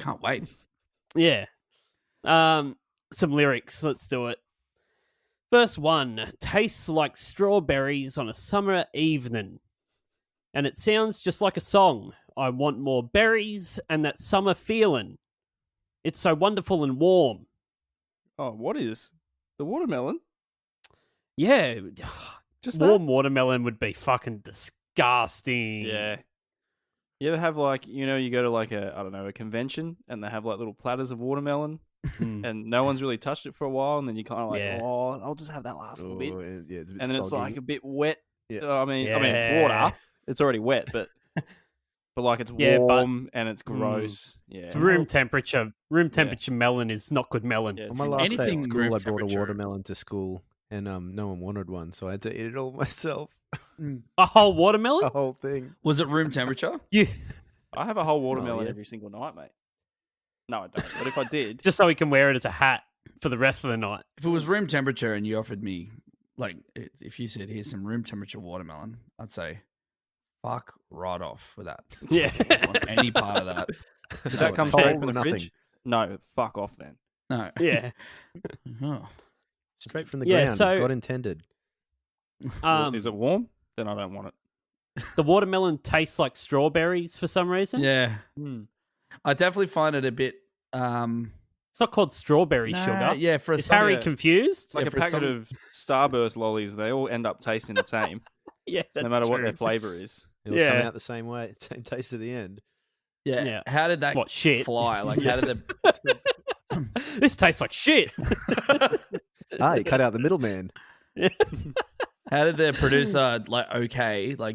Can't wait. Yeah. Some lyrics. Let's do it. First one. Tastes like strawberries on a summer evening. And it sounds just like a song. I want more berries and that summer feeling. It's so wonderful and warm. Oh, what is the watermelon? Yeah. Just warm watermelon would be fucking disgusting. Yeah. You ever have you go to a convention and they have like little platters of watermelon and no one's really touched it for a while and then you kind of oh, I'll just have that last little bit. Yeah, it's a bit and then it's soggy. like a bit wet. Yeah. I mean, it's water. It's already wet, but like it's warm and it's gross. Yeah. It's room temperature. Room temperature melon is not good melon. Yeah, On my last day anything at school, room I brought a temperature. watermelon to school, and no one wanted one, so I had to eat it all myself. A whole watermelon? The whole thing. Was it room temperature? You I have a whole watermelon yeah. every single night, mate. No, I don't. But if I did, just so he can wear it as a hat for the rest of the night. If it was room temperature and you offered me, like, if you said, here's some room temperature watermelon, I'd say, fuck right off with that. Yeah. I don't want any part of that. did that come Cold straight or from the nothing? fridge? No, fuck off then. No. Yeah. Oh. Straight from the Yeah, ground. so- God intended. Is it warm? Then I don't want it. The watermelon tastes like strawberries for some reason. Yeah. Hmm. I definitely find it a bit... It's not called strawberry sugar. Yeah, for a Is song- Harry yeah. confused? It's like a for packet some- of Starburst lollies. They all end up tasting the same, Yeah, that's no matter what true. their flavour is. It'll Yeah. come out the same way, same taste at the end. Yeah. Yeah. How did that What, shit? fly? Like, how did This tastes like shit. You cut out the middleman. the producer,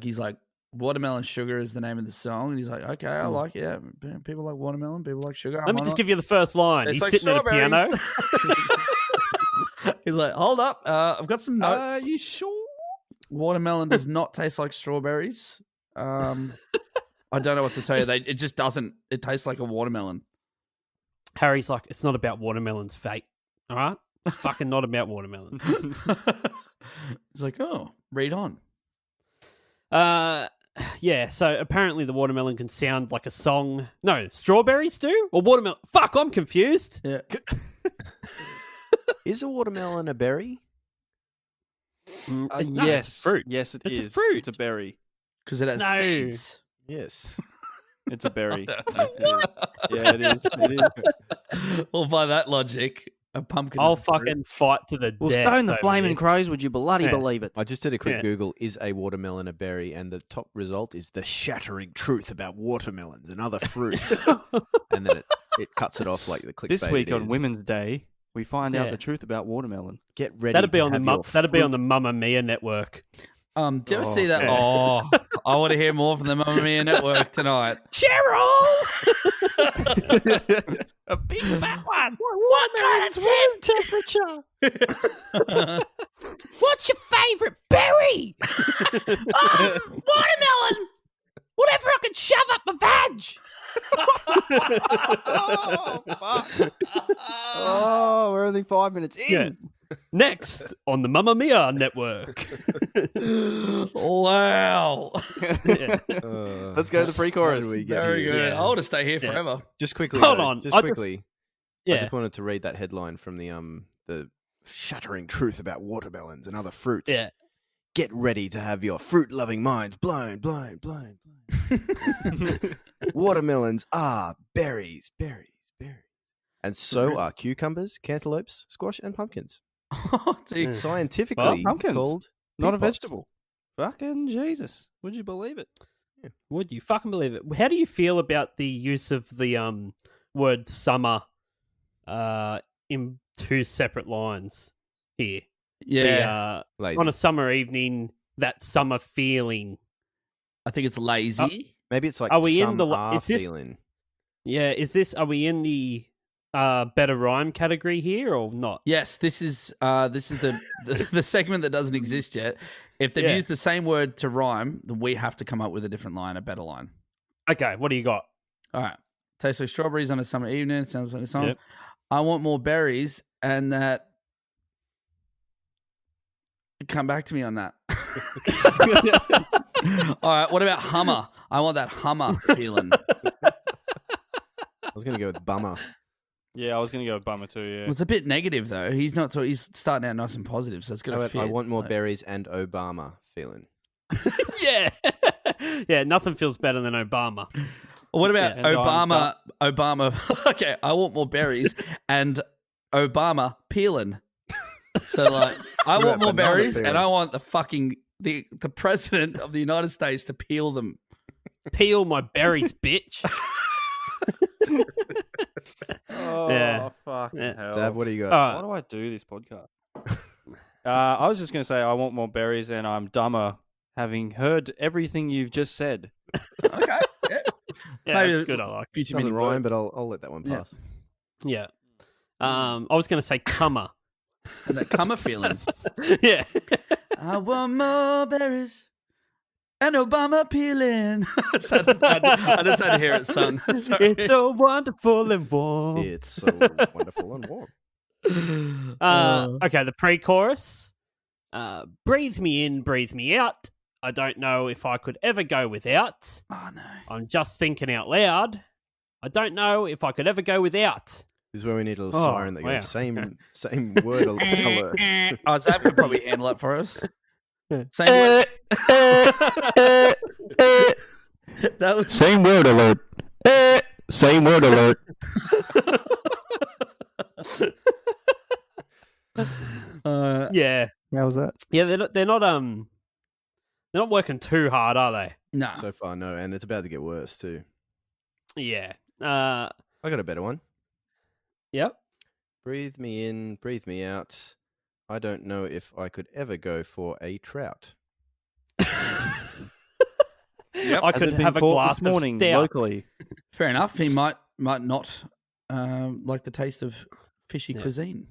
he's like, Watermelon Sugar is the name of the song. And he's like, okay, I like it. Yeah. People like watermelon. People like sugar. Let me just give you the first line. It's He's like sitting at a piano. He's like, hold up. I've got some notes. Are you sure? Watermelon does not taste like strawberries. I don't know what to tell you. It just doesn't. It tastes like a watermelon. Harry's like, it's not about watermelon's fate. All right? It's fucking not about watermelon. It's like, oh, read on. Yeah, so apparently the watermelon can sound like a song. No, strawberries do? Or watermelon? Fuck, I'm confused. Yeah. Is a watermelon a berry? No, Yes, it's a fruit. Yes, it It's is. a fruit. It's a berry. Because it has No. seeds. Yes. It's a berry. Yeah, it is. It is. Well, by that logic, a pumpkin. I'll is a fruit. fucking fight to the Well, death. stone the over flaming this. crows, would you bloody Yeah. believe it? I just did a quick Yeah. Google. Is a watermelon a berry? And the top result is the shattering truth about watermelons and other fruits. And then it cuts it off like the clickbait. This week it on is. Women's Day, we find out Yeah. the truth about watermelon. Get ready. That'd be to on the have your that'd be on the fruit- Mamma Mia network. Do you ever see that? yeah. Oh, I want to hear more from the Mamma Mia Network tonight. Cheryl! A big fat one. What kind of temperature? What's your favourite berry? Watermelon! Whatever I can shove up my vag! Oh, fuck. Oh, we're only 5 minutes in. Yeah. Next on the Mamma Mia network. Wow. Yeah. Let's go to the pre-chorus. How do we get Very here? good. Yeah. I want to stay here Yeah. forever. Just quickly. Hold though, on, Just I just- quickly. I Yeah. just wanted to read that headline from the shattering truth about watermelons and other fruits. Yeah. Get ready to have your fruit-loving minds blown. Watermelons are berries. And so are cucumbers, cantaloupes, squash, and pumpkins. Dude, Scientifically pumpkins. called Not a peat moss. vegetable. Fucking Jesus. Would you believe it? Would you fucking believe it? How do you feel about the use of the word summer in two separate lines here? yeah. Lazy. On a summer evening, that summer feeling. I think it's lazy. Maybe it's like Are we in some the- are is this- feeling. Yeah, are we in the better rhyme category here or not? Yes, this is the segment that doesn't exist yet. If they've Yeah. used the same word to rhyme, then we have to come up with a different line, a better line. Okay, what do you got? All right. Tastes like strawberries on a summer evening. It sounds like a song. Yep. I want more berries, and that. Come back to me on that. All right. What about Hummer? I want that Hummer feeling. was going to go with bummer. Yeah, I was going to go with bummer too. Yeah. Well, it's a bit negative though. He's not. He's starting out nice and positive, so it's How got to about fit. I want more Like- berries and Obama feeling. Yeah. Yeah, nothing feels better than Obama. What about Yeah, and Obama? Obama. Okay, I want more berries and Obama peeling. So like, I What want about more banana berries, peeling? and I want the president of the United States to peel them. Peel my berries, bitch. Oh, Yeah. fucking Yeah. hell. Dav, what do you got? Why All do I do this podcast? I was just going to say I want more berries and I'm dumber having heard everything you've just said. Okay, yeah. Yeah, Maybe that's good. I like. Future Doesn't mini rhyme, word. but I'll let that one Yeah. pass. Yeah. I was going to say cummer. And that cummer feeling. Yeah. I want more berries and Obama peeling. I just had to hear it sung. Sorry. It's so wonderful and warm. It's so wonderful and warm. Okay, the pre-chorus. Breathe me in, breathe me out. I don't know if I could ever go without. Oh no. I'm just thinking out loud. I don't know if I could ever go without. This is where we need a little Oh, siren that wow. goes same word alert. Oh, Zav could probably handle it for us. Same word. That was Same word alert. Same word alert. Yeah, How was that? yeah. They're not working too hard, are they? no. So far, no, and it's about to get worse too. Yeah. I got a better one. Yep. Breathe me in, breathe me out. I don't know if I could ever go for a trout. I Has could it been have a caught glass this morning of stout. locally. Fair enough. He might not like the taste of fishy Yeah. cuisine.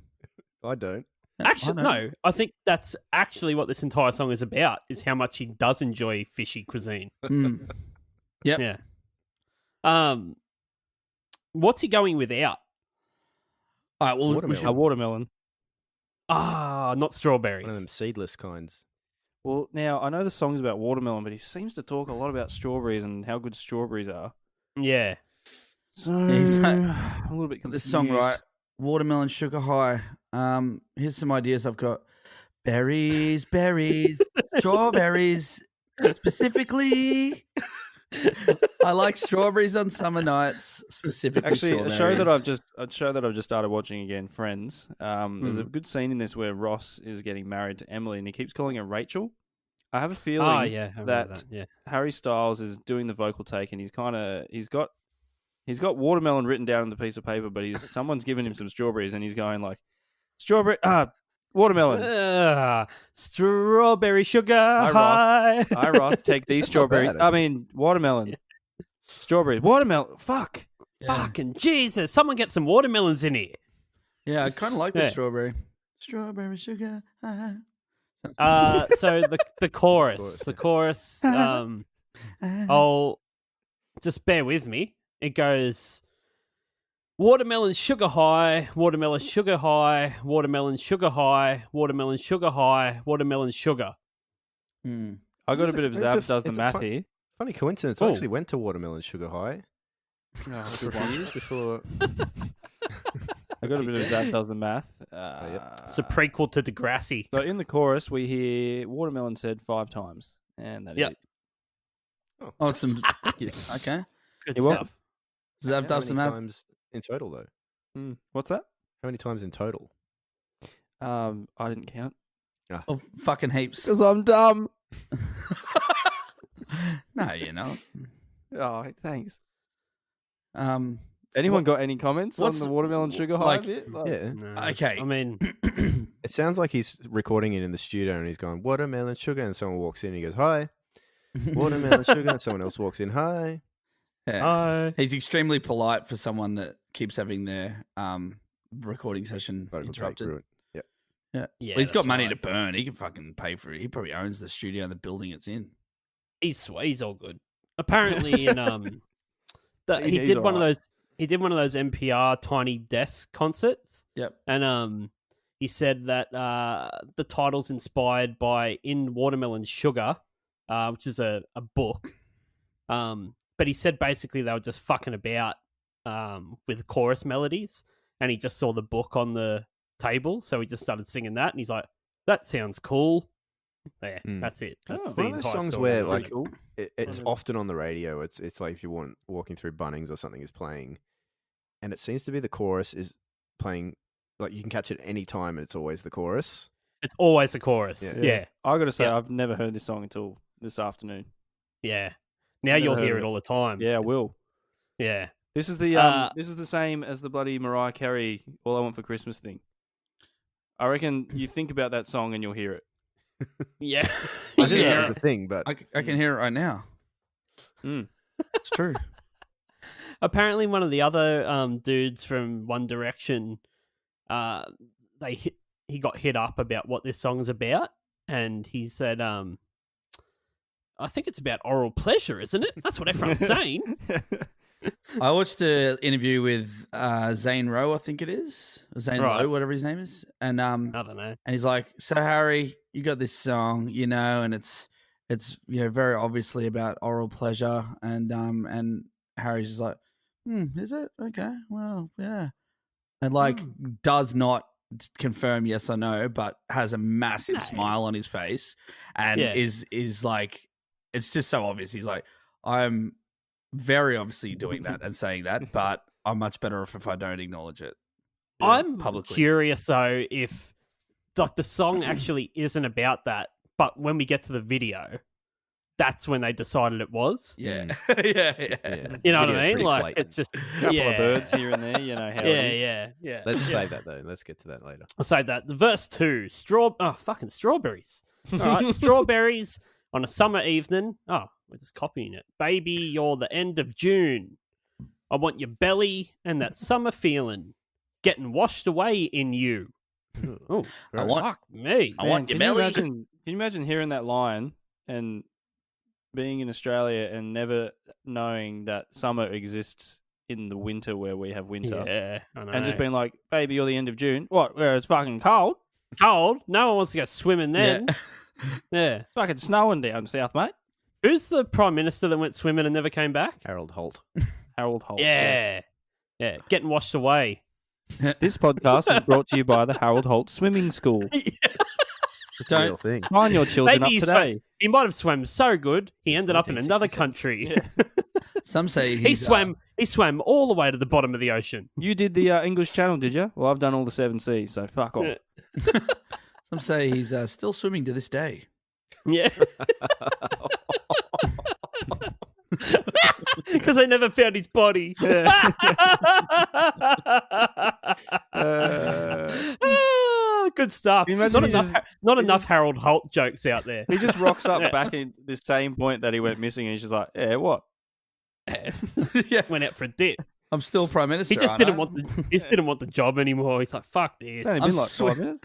I don't. Yeah, Actually, I know. no. I think that's actually what this entire song is about: is how much he does enjoy fishy cuisine. Mm. Yep. Yeah. What's he going without? All right. Well, we Watermelon. should- A watermelon. Ah, not strawberries. One of them seedless kinds. Well, now I know the song's about watermelon, but he seems to talk a lot about strawberries and how good strawberries are. Yeah. So He's like- I'm a little bit got confused. this song right. Watermelon sugar high. Here's some ideas I've got. Berries, strawberries, specifically. I like strawberries on summer nights, specifically. Actually, a show that strawberries. I've just started watching again, Friends. There's a Hmm. good scene in this where Ross is getting married to Emily, and he keeps calling her Rachel. I have a feeling Oh, yeah. I remember that Yeah. Harry Styles is doing the vocal take, and he's got watermelon written down on the piece of paper, but someone's given him some strawberries, and he's going like watermelon. Strawberry sugar Ross. high. Hi, Ross, take these not strawberries. bad, I mean, watermelon. Strawberries. Watermelon. Fuck. Yeah. Fucking Jesus. Someone get some watermelons in here. Yeah, I kind of like the Yeah. strawberry. Strawberry sugar high. So the chorus. The chorus. I'll just bear with me. It goes watermelon sugar high, watermelon sugar high, watermelon sugar high, watermelon sugar high, watermelon sugar. Hmm. I got a It's bit of it's Zav does the it's a math fun- here. Funny coincidence. Oh. I actually went to Watermelon Sugar High for a few years before. I got a bit of Zav does the math. It's a prequel to Degrassi. So in the chorus, we hear watermelon said 5 times, and that is Yep. it. Oh, some. Yeah, okay. Good You're welcome. stuff. Zav How does the many math. times in total, though? What's that? How many times in total? I didn't count. Oh, fucking heaps. Because I'm dumb. No, you know. Oh, thanks. Um. Anyone got any comments on what's- the watermelon sugar high like- bit? Yeah. No. Okay. I mean, It sounds like he's recording it in the studio and he's going, watermelon sugar, and someone walks in and he goes, hi. Watermelon sugar, and someone else walks in, hi. Yeah. He's extremely polite for someone that keeps having their recording session Vocal take interrupted. ruined. Yep. Yeah. yeah, Well, he's got that's money right. to burn. He can fucking pay for it. He probably owns the studio and the building it's in. He's all good. Apparently, in he He's did all one of right. those. He did one of those NPR Tiny Desk concerts, Yep. and he said that the title's inspired by In Watermelon Sugar, which is a book. But he said basically they were just fucking about with chorus melodies, and he just saw the book on the table, so he just started singing that, and he's like, "That sounds cool." There, that's it. That's One of those songs story. where like it's often on the radio. It's like if you're walking through Bunnings or something is playing, and it seems to be the chorus is playing. Like you can catch it any time, and it's always the chorus. It's always the chorus. Yeah. I got to say, I've never heard this song until this afternoon. Yeah. Now you'll hear it all the time. Yeah, I will. Yeah. This is the same as the bloody Mariah Carey "All I Want for Christmas" thing. I reckon you think about that song and you'll hear it. Yeah. I didn't know that was a thing, but I can hear it right now. It's true. Apparently, one of the other dudes from One Direction, he got hit up about what this song's about, and he said, "I think it's about oral pleasure, isn't it? That's what everyone's saying." I watched an interview with Zane Rowe, I think it is, or Zane Lowe, whatever his name is, and I don't know. And he's like, "So Harry, you got this song, and it's very obviously about oral pleasure," and Harry's just like, "Is it? Okay, well, yeah," and does not confirm yes or no, but has a massive smile on his face, and is like, it's just so obvious. He's like, "I'm very obviously doing that and saying that, but I'm much better off if I don't acknowledge it." I'm publicly curious though if like the song actually isn't about that, but when we get to the video, that's when they decided it was. Yeah. Yeah. You know what I mean? Like blatant. it's just A couple of birds here and there, you know how it is. Yeah. Let's save that though. Let's get to that later. I'll say that. The verse 2, fucking strawberries. All right, strawberries on a summer evening. Oh, we're just copying it. Baby, you're the end of June. I want your belly and that summer feeling getting washed away in you. Oh, fuck me. I want your belly. Can you imagine hearing that line and being in Australia and never knowing that summer exists in the winter where we have winter? Yeah, I know. And just being like, baby, you're the end of June. What, where it's fucking cold? Cold? No one wants to go swimming then. Yeah. It's fucking snowing down south, mate. Who's the Prime Minister that went swimming and never came back? Harold Holt. Harold Holt. Yeah. Getting washed away. This podcast is brought to you by the Harold Holt Swimming School. It's a real thing. Sign your children Maybe up today. He might have swam so good, he ended up in another country. Some say He swam all the way to the bottom of the ocean. You did the English Channel, did you? Well, I've done all the 7 seas, so fuck off. Some say he's still swimming to this day. Yeah. Because they never found his body. Good stuff. Not enough Harold Holt jokes out there. He just rocks up back in this same point that he went missing, and he's just like, "Yeah, what?" Went out for a dip. I'm still Prime Minister. He just didn't want the job anymore. He's like, "Fuck this." It's only been like 5 minutes.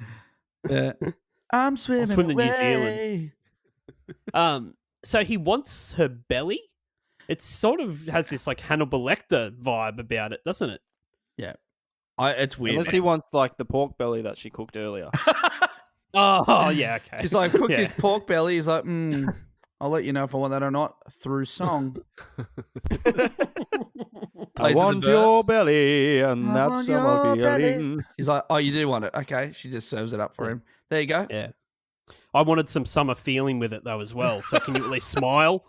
Yeah. I'm swimming I'll swim to New away. Zealand. So he wants her belly. It sort of has this like Hannibal Lecter vibe about it, doesn't it? Yeah. It's weird. Unless he wants like the pork belly that she cooked earlier. Oh, yeah, okay. He's like, cook this pork belly. He's like, I'll let you know if I want that or not through song. I want your belly, and that's summer feeling. He's like, oh, you do want it? Okay. She just serves it up for him. There you go. Yeah. I wanted some summer feeling with it though as well. So can you at least smile?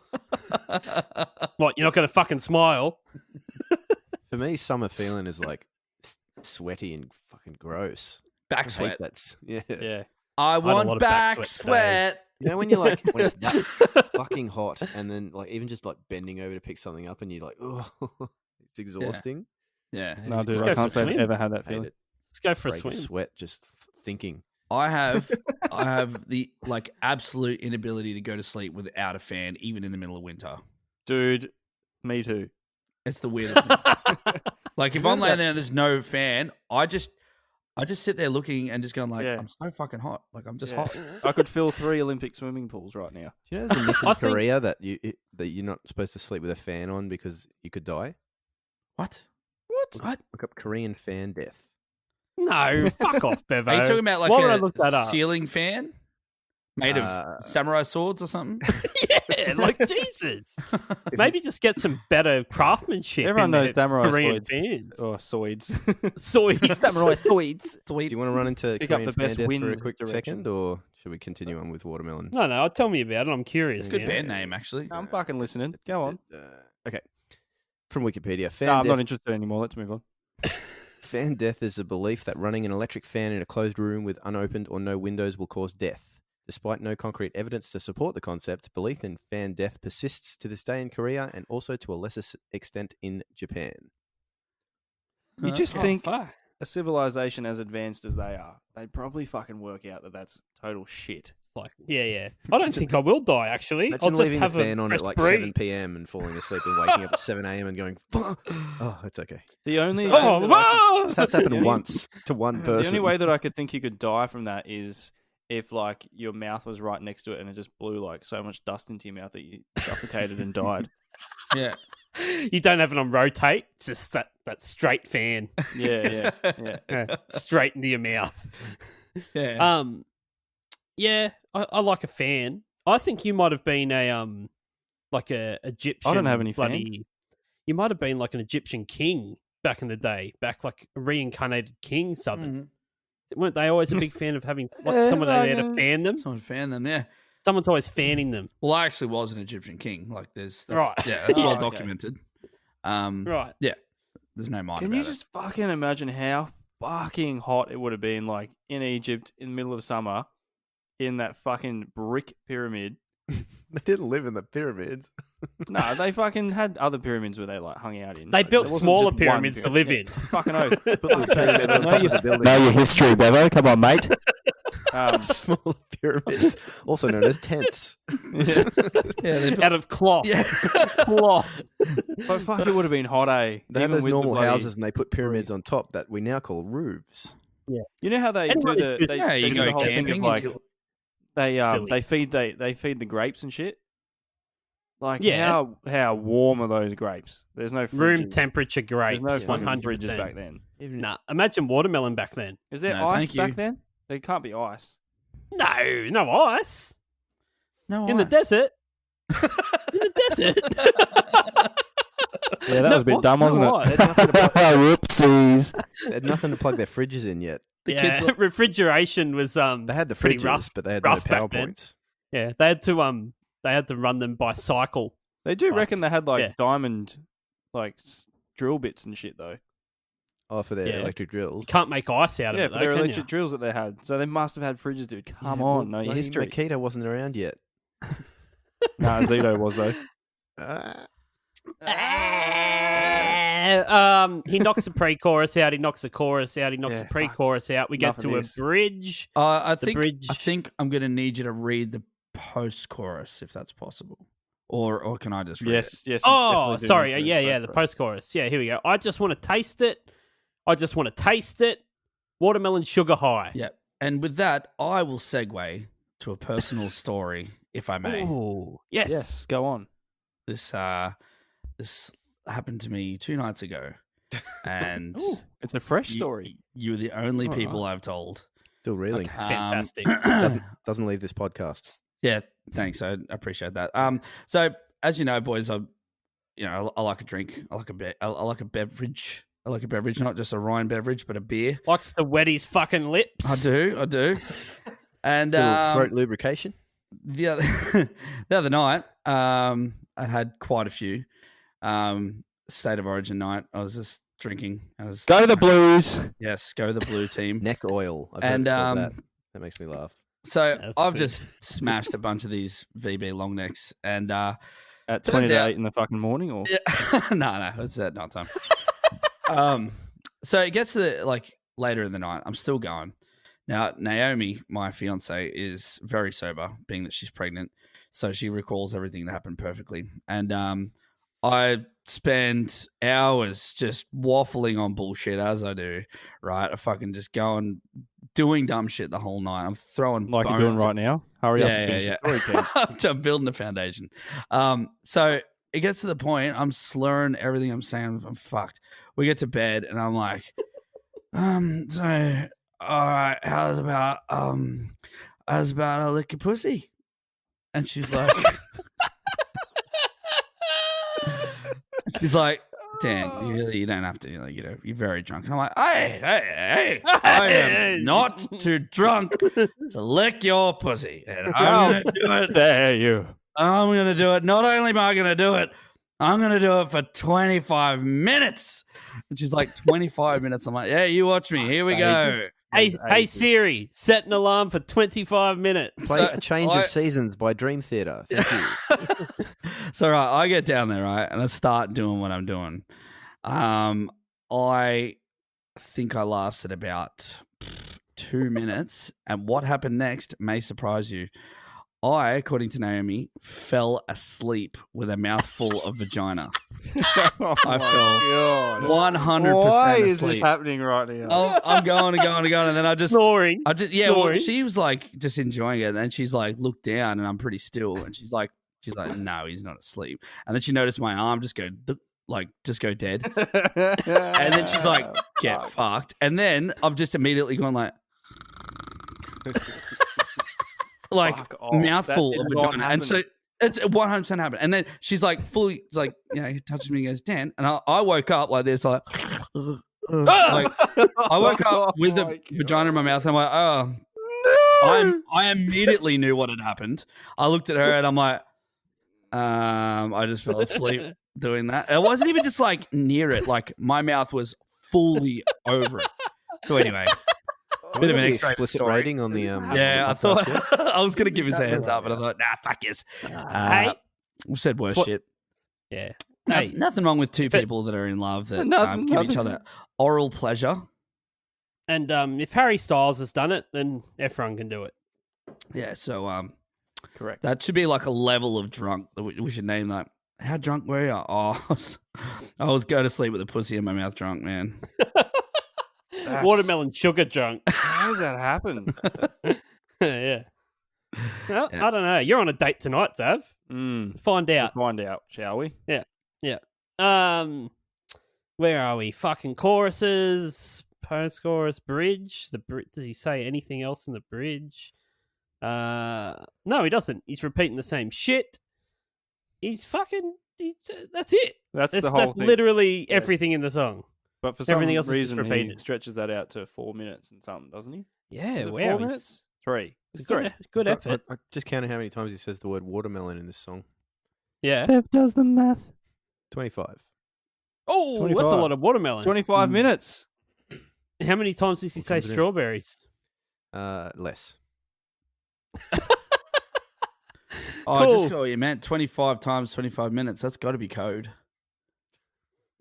What, you're not going to fucking smile? For me, summer feeling is like sweaty and fucking gross. Back I hate sweat. That's yeah. I had a lot want of back back sweat. You know when you're like when it's that fucking hot, and then like even just like bending over to pick something up, and you're like, oh, it's exhausting. Yeah. No, dude, Just I go can't for say a I've swim. ever had that Hate feeling. it. Let's go for a Break swim. sweat just thinking. I have the like absolute inability to go to sleep without a fan, even in the middle of winter. Dude, me too. It's the weirdest thing. Like if I'm laying there and there's no fan, I just sit there looking and just going like, I'm so fucking hot. Like I'm just hot. I could fill 3 Olympic swimming pools right now. Do you know there's a myth in Korea that you're not supposed to sleep with a fan on because you could die? What? Look up Korean fan death. No, fuck off, Bevo. Are you talking about like Why would I look that a up? ceiling fan? Made of samurai swords or something? Yeah, like Jesus. Maybe just get some better craftsmanship. Everyone knows in samurai Korean swords. fans. Or swords. Swords. Samurai swords. Do you want to run into Pick up Korean the fan best death for a wind quick direction. second, or should we continue on with watermelons? No, tell me about it. I'm curious. Good now. band name, actually. I'm fucking listening. Go on. Okay. From Wikipedia, fan No, I'm death. not interested anymore. Let's move on. Fan death is a belief that running an electric fan in a closed room with unopened or no windows will cause death. Despite no concrete evidence to support the concept, belief in fan death persists to this day in Korea and also to a lesser extent in Japan. You just Oh, think fuck. a civilization as advanced as they are, they'd probably fucking work out that that's total shit. It's like, yeah. I don't think I will die, actually. Imagine I'll just leaving have the fan a on at fresh like breeze. 7 p.m. and falling asleep and waking up at 7 a.m. and going, oh, it's okay. The only Oh, thing that I wow! This has happened only- once to one person. The only way that I could think you could die from that is if like your mouth was right next to it and it just blew like so much dust into your mouth that you suffocated and died. Yeah. You don't have it on rotate. It's just that straight fan. Yeah. Yeah, straight into your mouth. Yeah. Yeah, I like a fan. I think you might have been a like a Egyptian. I don't have any bloody. You might have been like an Egyptian king back in the day, back like a reincarnated king. Southern, weren't they always a big fan of having like someone there to fan them? Someone fan them, yeah. Someone's always fanning them. Well, I actually was an Egyptian king. Like, that's Right. Yeah, that's Yeah, well okay. documented. Right. Yeah. There's no mind Can about you just fucking imagine how fucking hot it would have been like in Egypt in the middle of summer in that fucking brick pyramid? They didn't live in the pyramids. No, they fucking had other pyramids where they like hung out in. They Like, built there wasn't smaller just one pyramids to live pyramid. in. Fucking oath. Put the pyramid on Know top your- of the building. Know your history, Bevo. Come on, mate. Smaller pyramids, also known as tents. yeah. Yeah, they built- Out of cloth. yeah. Cloth. But fuck, it would have been hot, eh? They had Even those with the normal bloody- houses and they put pyramids on top that we now call roofs. You know how they Anybody do the who's- they, Yeah, they you do go the whole thing of camping. like Silly. they feed the grapes and shit. Like Yeah. how warm are those grapes? There's no Room fridges. temperature grapes. There's no fucking 100%. fridges back then. Nah, imagine watermelon back then. Is there No, ice thank you. back then? There can't be ice. No ice. No In the ice. desert. In the desert. Yeah, that was a bit dumb, wasn't it? ice. Whoopsies. They had nothing to plug their fridges in yet. The Yeah, kids. refrigeration was They had the pretty fridges, rough- but they had no rough back power then. points. yeah, they had to run them by cycle. They do Like, reckon they had like yeah. diamond like drill bits and shit though. Oh, for their Yeah. electric You drills. can't make ice out of Yeah, it, for though, their can electric you? drills that they had. So they must have had fridges, dude. Come Yeah, on, well, know your bloody history. Makita wasn't around yet. Nah, Zito was though. He knocks the pre-chorus out. He knocks the chorus out. He knocks Yeah, the pre-chorus out. We Enough get of to a this. bridge. I The think bridge. I think I'm going to need you to read the post-chorus if that's possible, or can I just read it? Yes. You Oh, definitely do sorry. need to Yeah, read yeah. both The of those. post-chorus. Yeah, here we go. I just want to taste it. I just want to taste it. Watermelon sugar high. Yeah. And with that, I will segue to a personal story, if I may. Ooh, yes. Yes, go on. This happened to me 2 nights ago, and Ooh, it's a fresh you- story. You were the only All people right. I've told. Still reeling. Okay. Fantastic. Doesn't leave this podcast. Yeah, thanks. I appreciate that. So as you know, boys, I like a drink. I like a beverage. I like a beverage, not just a Rhine beverage, but a beer. Likes to wet his fucking lips. I do. And Little throat lubrication. the other night, I had quite a few. State of Origin night. I was just drinking. Go the Blues. Yes, go the blue team. Neck oil. I've And, heard it called that. That makes me laugh. So That's I've pretty- just smashed a bunch of these VB long necks, and At Turns 20 to out- 8 in the fucking morning, or yeah, no, it's at night time. So it gets to later in the night. I'm still going. Now, Naomi, my fiance, is very sober, being that she's pregnant, so she recalls everything that happened perfectly. And I spend hours just waffling on bullshit as I do. Right, I fucking just going doing dumb shit the whole night. I'm throwing like you're doing bones. right now. Hurry up and finish the story, Ken. I'm building a foundation. So it gets to the point I'm slurring everything I'm saying. I'm fucked. We get to bed and I'm like, so all right, how's about I was about to lick your pussy. And she's like, Dan, you don't have to, like, you're very drunk. And I'm like, hey, I am not too drunk to lick your pussy. And I'm going to do it. There you. I'm going to do it. Not only am I going to do it, I'm going to do it for 25 minutes. And she's like, 25 minutes. I'm like, yeah, you watch me. Here we go. Hey Siri, set an alarm for 25 minutes. Play A Change of Seasons by Dream Theater. Thank you. So, right, I get down there, right, and I start doing what I'm doing. I think I lasted about 2 minutes, and what happened next may surprise you. I, according to Naomi, fell asleep with a mouthful of vagina. I fell 100% Why asleep. is this happening right now? I'm going and then I just Snoring. Well, Snoring. she was like just enjoying it, and then she's like looked down, and I'm pretty still, and she's like, no, he's not asleep. And then she noticed my arm just go dead, and then she's like, get fucked. And then I've just immediately gone like mouthful of vagina, and so it's 100% happened. And then she's like fully like, touches me and goes, Dan, and I woke up like this, like like I woke up with a vagina in my mouth, and I'm like, oh no. I immediately knew what had happened. I looked at her and I'm like, I just fell asleep doing that. It wasn't even just like near it, like my mouth was fully over it. So anyway, bit of an explicit rating on the I thought I was gonna give us a heads up, but I thought, nah, fuck yes. Hey, we said worse shit. Yeah. Hey, nothing wrong with two people that are in love that give each other oral pleasure. And if Harry Styles has done it, then everyone can do it. Yeah, so Correct. that should be like a level of drunk that we should name that. How drunk were you? Oh, I was go to sleep with a pussy in my mouth drunk, man. Watermelon sugar drunk. How does that happen? Yeah. Well, yeah. I don't know. You're on a date tonight, Zav. Find out. We'll find out, shall we? Yeah. Where are we? Fucking choruses, post-chorus, bridge. Does he say anything else in the bridge? No, he doesn't. He's repeating the same shit. That's it. That's the whole thing. Literally everything in the song. But for some everything else reason, is he stretches that out to 4 minutes and something, doesn't he? Yeah, wow. 4 minutes? 3. It's good effort. I just counted how many times he says the word watermelon in this song. Yeah. Bev does the math. 25. Oh, 25. that's a lot of watermelon. 25 minutes. How many times does he say strawberries? Less. I just got what you meant. 25 times 25 minutes. That's got to be code.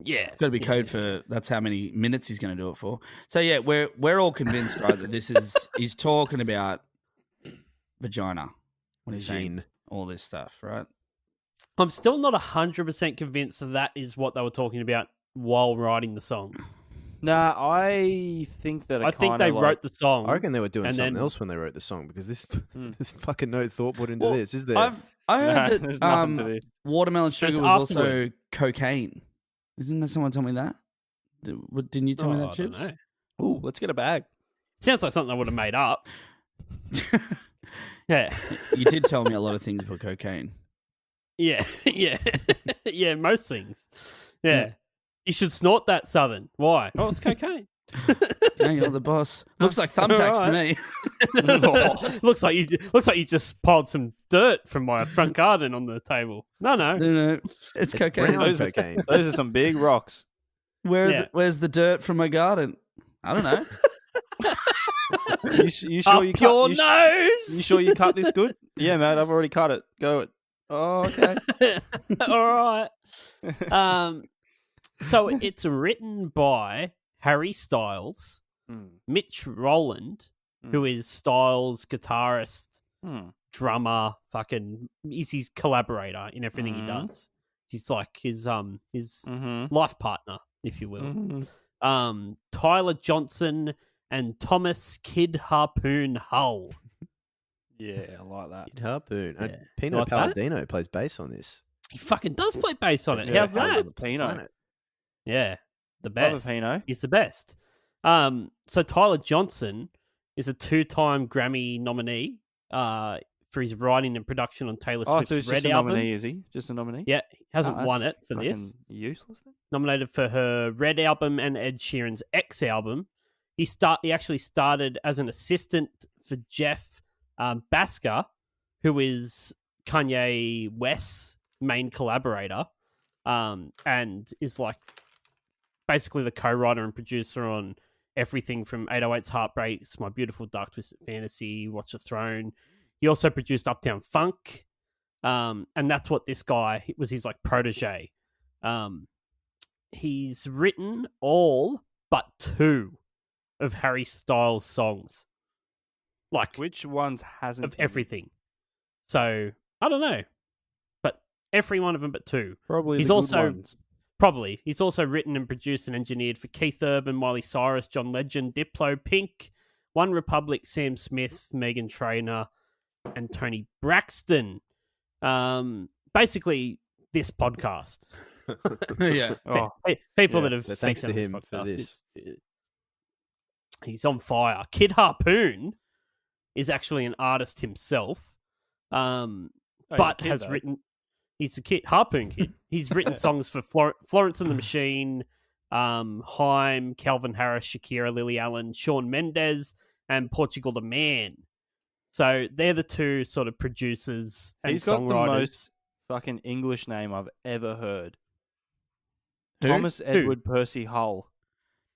Yeah, it's got to be code for that's how many minutes he's going to do it for. So yeah, we're all convinced, right, that he's talking about vagina when he's saying all this stuff, right? I'm still not 100% convinced that is what they were talking about while writing the song. Nah, I think that I think they wrote the song. I reckon they were doing something else when they wrote the song because there's fucking no thought put into this, is there? I heard that watermelon sugar was also cocaine. Isn't there someone tell me that? Didn't you tell me that, Chips? Ooh, let's get a bag. Sounds like something I would have made up. Yeah. You did tell me a lot of things were cocaine. Yeah. Yeah, most things. Yeah. You should snort that, Southern. Why? Oh, it's cocaine. You're the boss. Looks like thumbtacks to me. Looks like you just piled some dirt from my front garden on the table. No. It's cocaine. Cocaine. Those are some big rocks. Where's the dirt from my garden? I don't know. You sure you cut nose? You sure you cut this good? Yeah, mate. I've already cut it. Go it. Oh, okay. All right. So it's written by Harry Styles, Mitch Rowland, who is Styles' guitarist, drummer, he's his collaborator in everything he does. He's like his life partner, if you will. Tyler Johnson and Thomas Kid Harpoon Hull. Yeah, I like that. Kid Harpoon. Yeah. Pino like Palladino that? plays bass on this. He fucking does play bass on it. Yeah, How's that? Pino. Yeah, the best. Love a Pino. He's the best. So Tyler Johnson is a 2-time Grammy nominee for his writing and production on Taylor Oh, Swift's so he's Red just a album. nominee, is he? Just a nominee? Yeah, he hasn't Oh, won that's it for this. fucking useless then? Nominated for her Red album and Ed Sheeran's X album. He actually started as an assistant for Jeff Basker, who is Kanye West's main collaborator, and is like basically the co-writer and producer on everything from 808's Heartbreaks, My Beautiful Dark Twisted Fantasy, Watch the Throne. He also produced Uptown Funk, and that's what this guy was his like protege. He's written all but 2 of Harry Styles' songs, like Which ones hasn't of he? everything. So I don't know, but every one of them but 2. Probably He's the good also ones. Probably. He's also written and produced and engineered for Keith Urban, Miley Cyrus, John Legend, Diplo, Pink, One Republic, Sam Smith, Megan Trainor, and Tony Braxton. Basically, this podcast. Yeah. Oh, People Yeah, that have so thanks picked to up him for podcast. this. He's on fire. Kid Harpoon is actually an artist himself, but has written. He's a kid, Harpoon Kid. He's written songs for Florence and the Machine, Haim, Calvin Harris, Shakira, Lily Allen, Shawn Mendes, and Portugal the Man. So they're the 2 sort of producers and He's got the songwriters. most fucking English name I've ever heard. Who? Thomas Edward Percy Hull.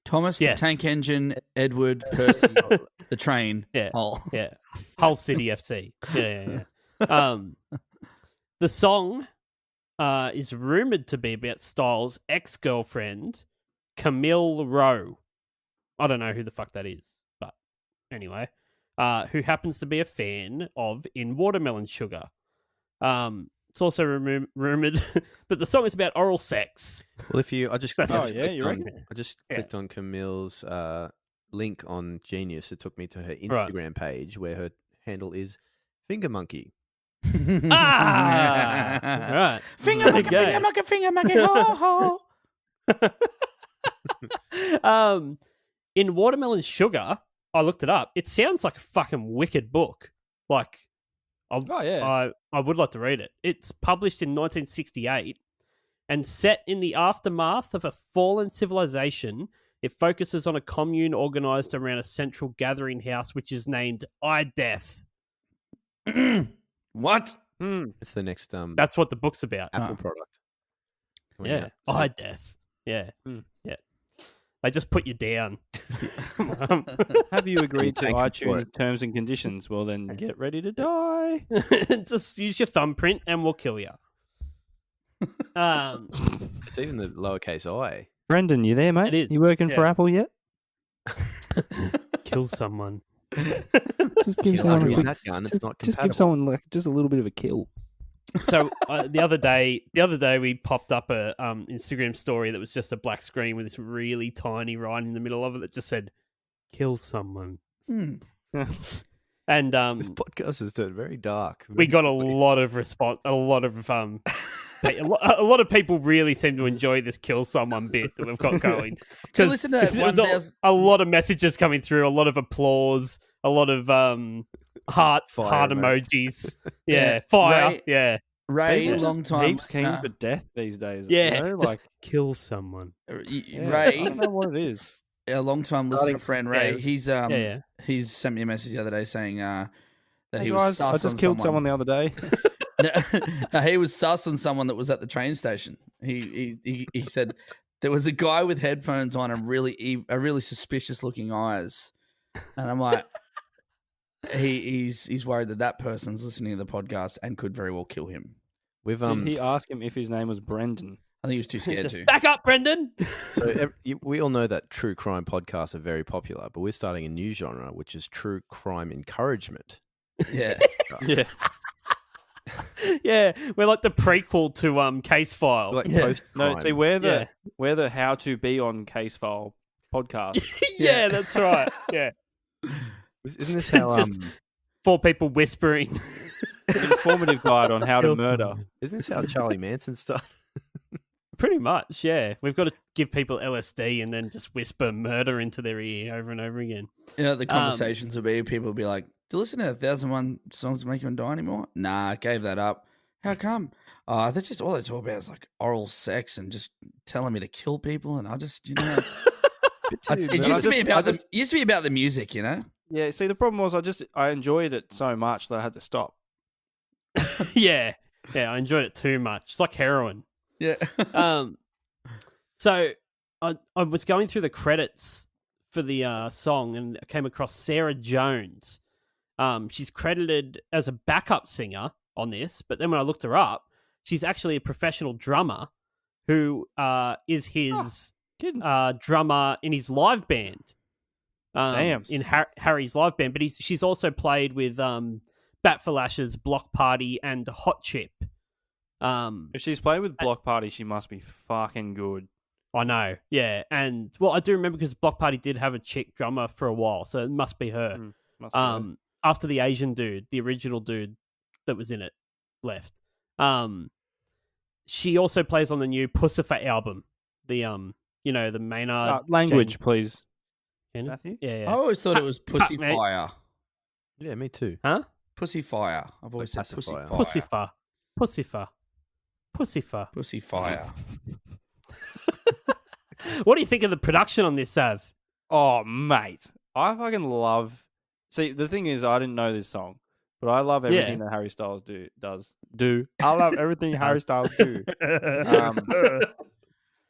Thomas Yes. the Tank Engine, Edward Percy, the train. Yeah. Hull. Yeah, Hull City FC. Yeah. The song is rumored to be about Styles' ex-girlfriend, Camille Rowe. I don't know who the fuck that is, but anyway, who happens to be a fan of In Watermelon Sugar. It's also rumored that the song is about oral sex. Well, if you, I just, I Oh, just yeah, clicked you on- reckon? I just Yeah. clicked on Camille's link on Genius. It took me to her Instagram page where her handle is Finger Monkey. Ah! Right. Finger monkey, Okay. finger monkey, finger monkey, ho ho. In Watermelon Sugar, I looked it up. It sounds like a fucking wicked book. Like, Oh, yeah. I would like to read it. It's published in 1968 and set in the aftermath of a fallen civilization. It focuses on a commune organized around a central gathering house, which is named Death. What? It's the next That's what the book's about. Apple product. coming Yeah, out. Death. Yeah, Hmm. yeah. They just put you down. Have you agreed to Thank you for iTunes it. terms and conditions? Well, then get ready to die. Just use your thumbprint and we'll kill you. It's even the lowercase I. Brendan, you there, mate? It is, You working for yeah. Apple yet? Kill someone. Just give Kill someone a with quick, that gun. It's not just compatible. give someone like just a little bit of a kill. So the other day we popped up a Instagram story that was just a black screen with this really tiny writing in the middle of it that just said "kill someone." Hmm. And This podcast has turned very dark. we got a lot of response. A lot of a lot of people really seem to enjoy this "kill someone" bit that we've got going. So listen to that there's 1,000 a lot of messages coming through, a lot of applause, a lot of heart Fire emojis. Yeah, Yeah. fire. Right. Yeah, Ray, People just long time heaps keen listener. for death these days. yeah. you know? Just like kill someone. yeah, I Ray, don't know what it is. a long time listener friend Ray, he's Yeah. he's sent me a message the other day saying that Hey he guys, was I sus just on killed someone the other day. No, he was sus on someone that was at the train station. He said there was a guy with headphones on and really suspicious looking eyes, and I'm like, he's worried that person's listening to the podcast and could very well kill him. We've Did he ask him if his name was Brendan? I think he was too scared Just to. back up, Brendan. So we all know that true crime podcasts are very popular, but we're starting a new genre, which is true crime encouragement. Yeah, Yeah. Yeah, we're like the prequel to Case File. Like Yeah. post crime. No, see, we're the how to be on case file podcast. yeah, that's right. Yeah, Isn't this how It's just- 4 people whispering. Informative guide on how to Kill murder. someone. isn't this how Charlie Manson started? Pretty much, yeah. We've got to give people LSD and then just whisper murder into their ear over and over again. you know the conversations would be people would be like, Do you listen to 1,001 songs to make you want to die anymore? Nah, I gave that up. How come? They're just all they talk about is like oral sex and just telling me to kill people, and I just, it used to be about the music, Yeah, see, the problem was I enjoyed it so much that I had to stop. Yeah, I enjoyed it too much. It's like heroin. Yeah. So I was going through the credits for the song and I came across Sarah Jones. She's credited as a backup singer on this, but then when I looked her up, she's actually a professional drummer who is his drummer in his live band. Damn. In Harry's live band, but she's also played with Bat for Lashes, Block Party, and Hot Chip. If she's played with Block Party, she must be fucking good. I know, yeah, and I do remember because Block Party did have a chick drummer for a while, so it must be her. Must be her. After the Asian dude, the original dude that was in it, left. She also plays on the new Pussifer album. The the Maynard language, please. Matthew? I Yeah. always thought it was Pussy mate. Fire. Yeah, me too. Huh? Pussy Fire. I've always said Pussy Pacifier. Fire. Pussifer. Pussy Fire. What do you think of the production on this, Sav? Oh, mate. I fucking love... See, the thing is, I didn't know this song, but I love everything that Harry Styles does. I love everything Harry Styles do.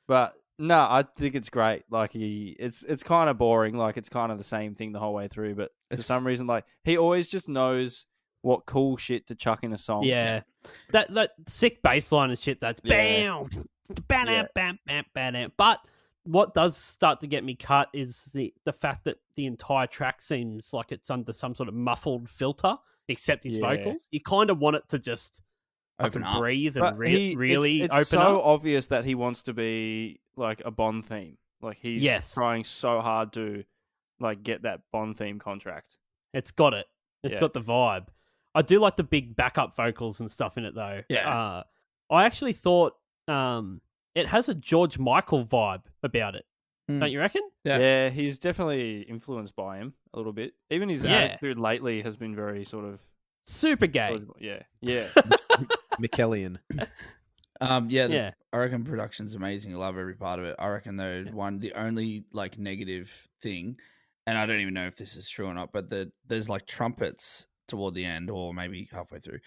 But no, I think it's great. Like it's kind of boring. Like it's kind of the same thing the whole way through. But for some reason, like he always just knows what cool shit to chuck in a song. Yeah, that sick bass line and shit. That's bam, bam, bam, bam, bam. But what does start to get me cut is the fact that the entire track seems like it's under some sort of muffled filter, except his vocals. You kind of want it to just Open up. breathe But and really it's open so up. obvious that he wants to be like a Bond theme. Like he's trying so hard to like get that Bond theme contract. It's got it. It's got the vibe. I do like the big backup vocals and stuff in it though. Yeah. I actually thought it has a George Michael vibe about it. Don't you reckon? Yeah, he's definitely influenced by him a little bit. Even his attitude lately has been very sort of super gay. Yeah. McKellian. I reckon production's amazing. I love every part of it. I reckon the only like negative thing, and I don't even know if this is true or not, but there's like trumpets toward the end or maybe halfway through,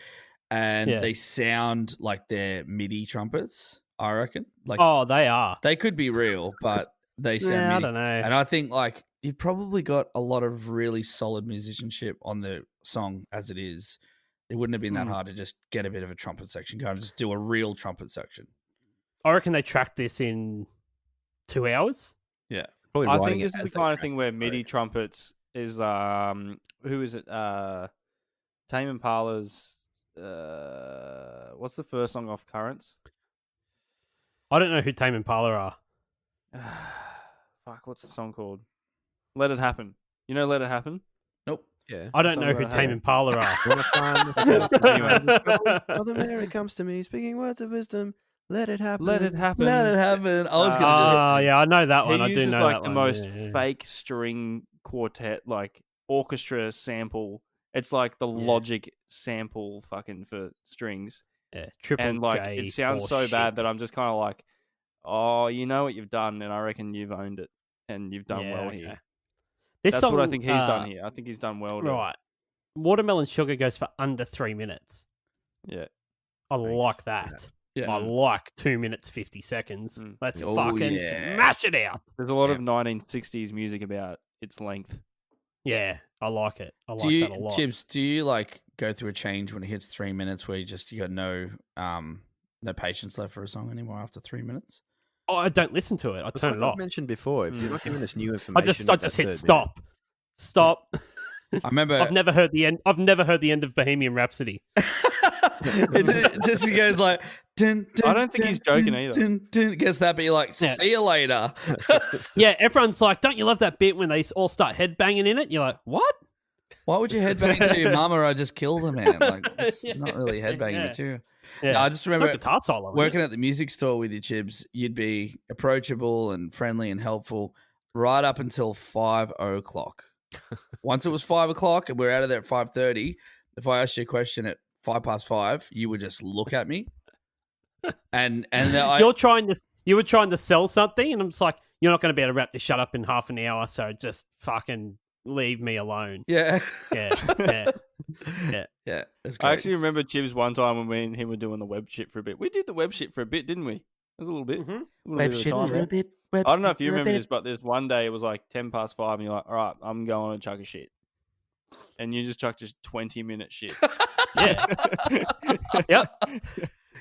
and they sound like they're MIDI trumpets. I reckon. Like, they are. They could be real, but they sound MIDI. I don't know. And I think like you've probably got a lot of really solid musicianship on the song as it is. It wouldn't have been that hard to just get a bit of a trumpet section, go and just do a real trumpet section. I reckon they tracked this in 2 hours. Yeah. Probably I think this is the kind of thing where MIDI trumpets is who is it? Tame Impala's what's the first song off Currents? I don't know who Tame Impala are. Fuck, what's the song called? Let It Happen. You know Let It Happen? Nope. Yeah. I don't know who Tame Impala are. Mother Mary comes to me, speaking words of wisdom. Let it happen. Let It Happen. Let it happen. I was going to do Oh, yeah, I know that one. He I do uses know like that the one. most Yeah. fake string quartet, like orchestra sample. It's like the Logic sample fucking for strings. Yeah, Triple And like J it sounds so bullshit. bad that I'm just kind of like, oh, you know what you've done, and I reckon you've owned it, and you've done well okay. here. This That's song, what I think he's done here. I think he's done well. Right. Watermelon Sugar goes for under 3 minutes. Yeah. I like that. Yeah. I like 2 minutes 50 seconds. Let's Oh, fucking yeah. smash it out. There's a lot of 1960s music about its length. Yeah, I like it. I like Do you, that a lot. Chibs, do you like go through a change when it hits 3 minutes where you got no patience left for a song anymore after 3 minutes? Oh, I don't listen to it. I It's turn like it I've off. mentioned before, if you're not giving us new I information, just hit stop. Stop. I remember I've never heard the end. I've never heard the end of Bohemian Rhapsody. it just goes like dun, dun, I don't think he's joking either. dun, dun, gets that, but you're like, see you later. Yeah, everyone's like, "Don't you love that bit when they all start headbanging in it?" You're like, "What?" Why would you headbang to Mama? I just killed a man. Like, it's Yeah. not really headbanging Yeah. material. Yeah, No, I just remember Not guitar solo. working at the music store with your Chibs. You'd be approachable and friendly and helpful right up until 5 o'clock. Once it was 5 o'clock and we are out of there at 5:30, if I asked you a question at 5:05, you would just look at me. And you were trying to sell something, and I'm just like, you're not going to be able to wrap this shut up in half an hour, so just fucking leave me alone. Yeah. Yeah. It's great. I actually remember Chibs one time when we and him were doing the web shit for a bit. We did the web shit for a bit, didn't we? It was a little bit. Mm-hmm. A little Web bit of shit time for there. a bit. I don't know if you remember this, but there's one day it was like 5:10, and you're like, all right, I'm going to chuck a shit. And you just chucked a 20-minute shit. Yeah. Yep.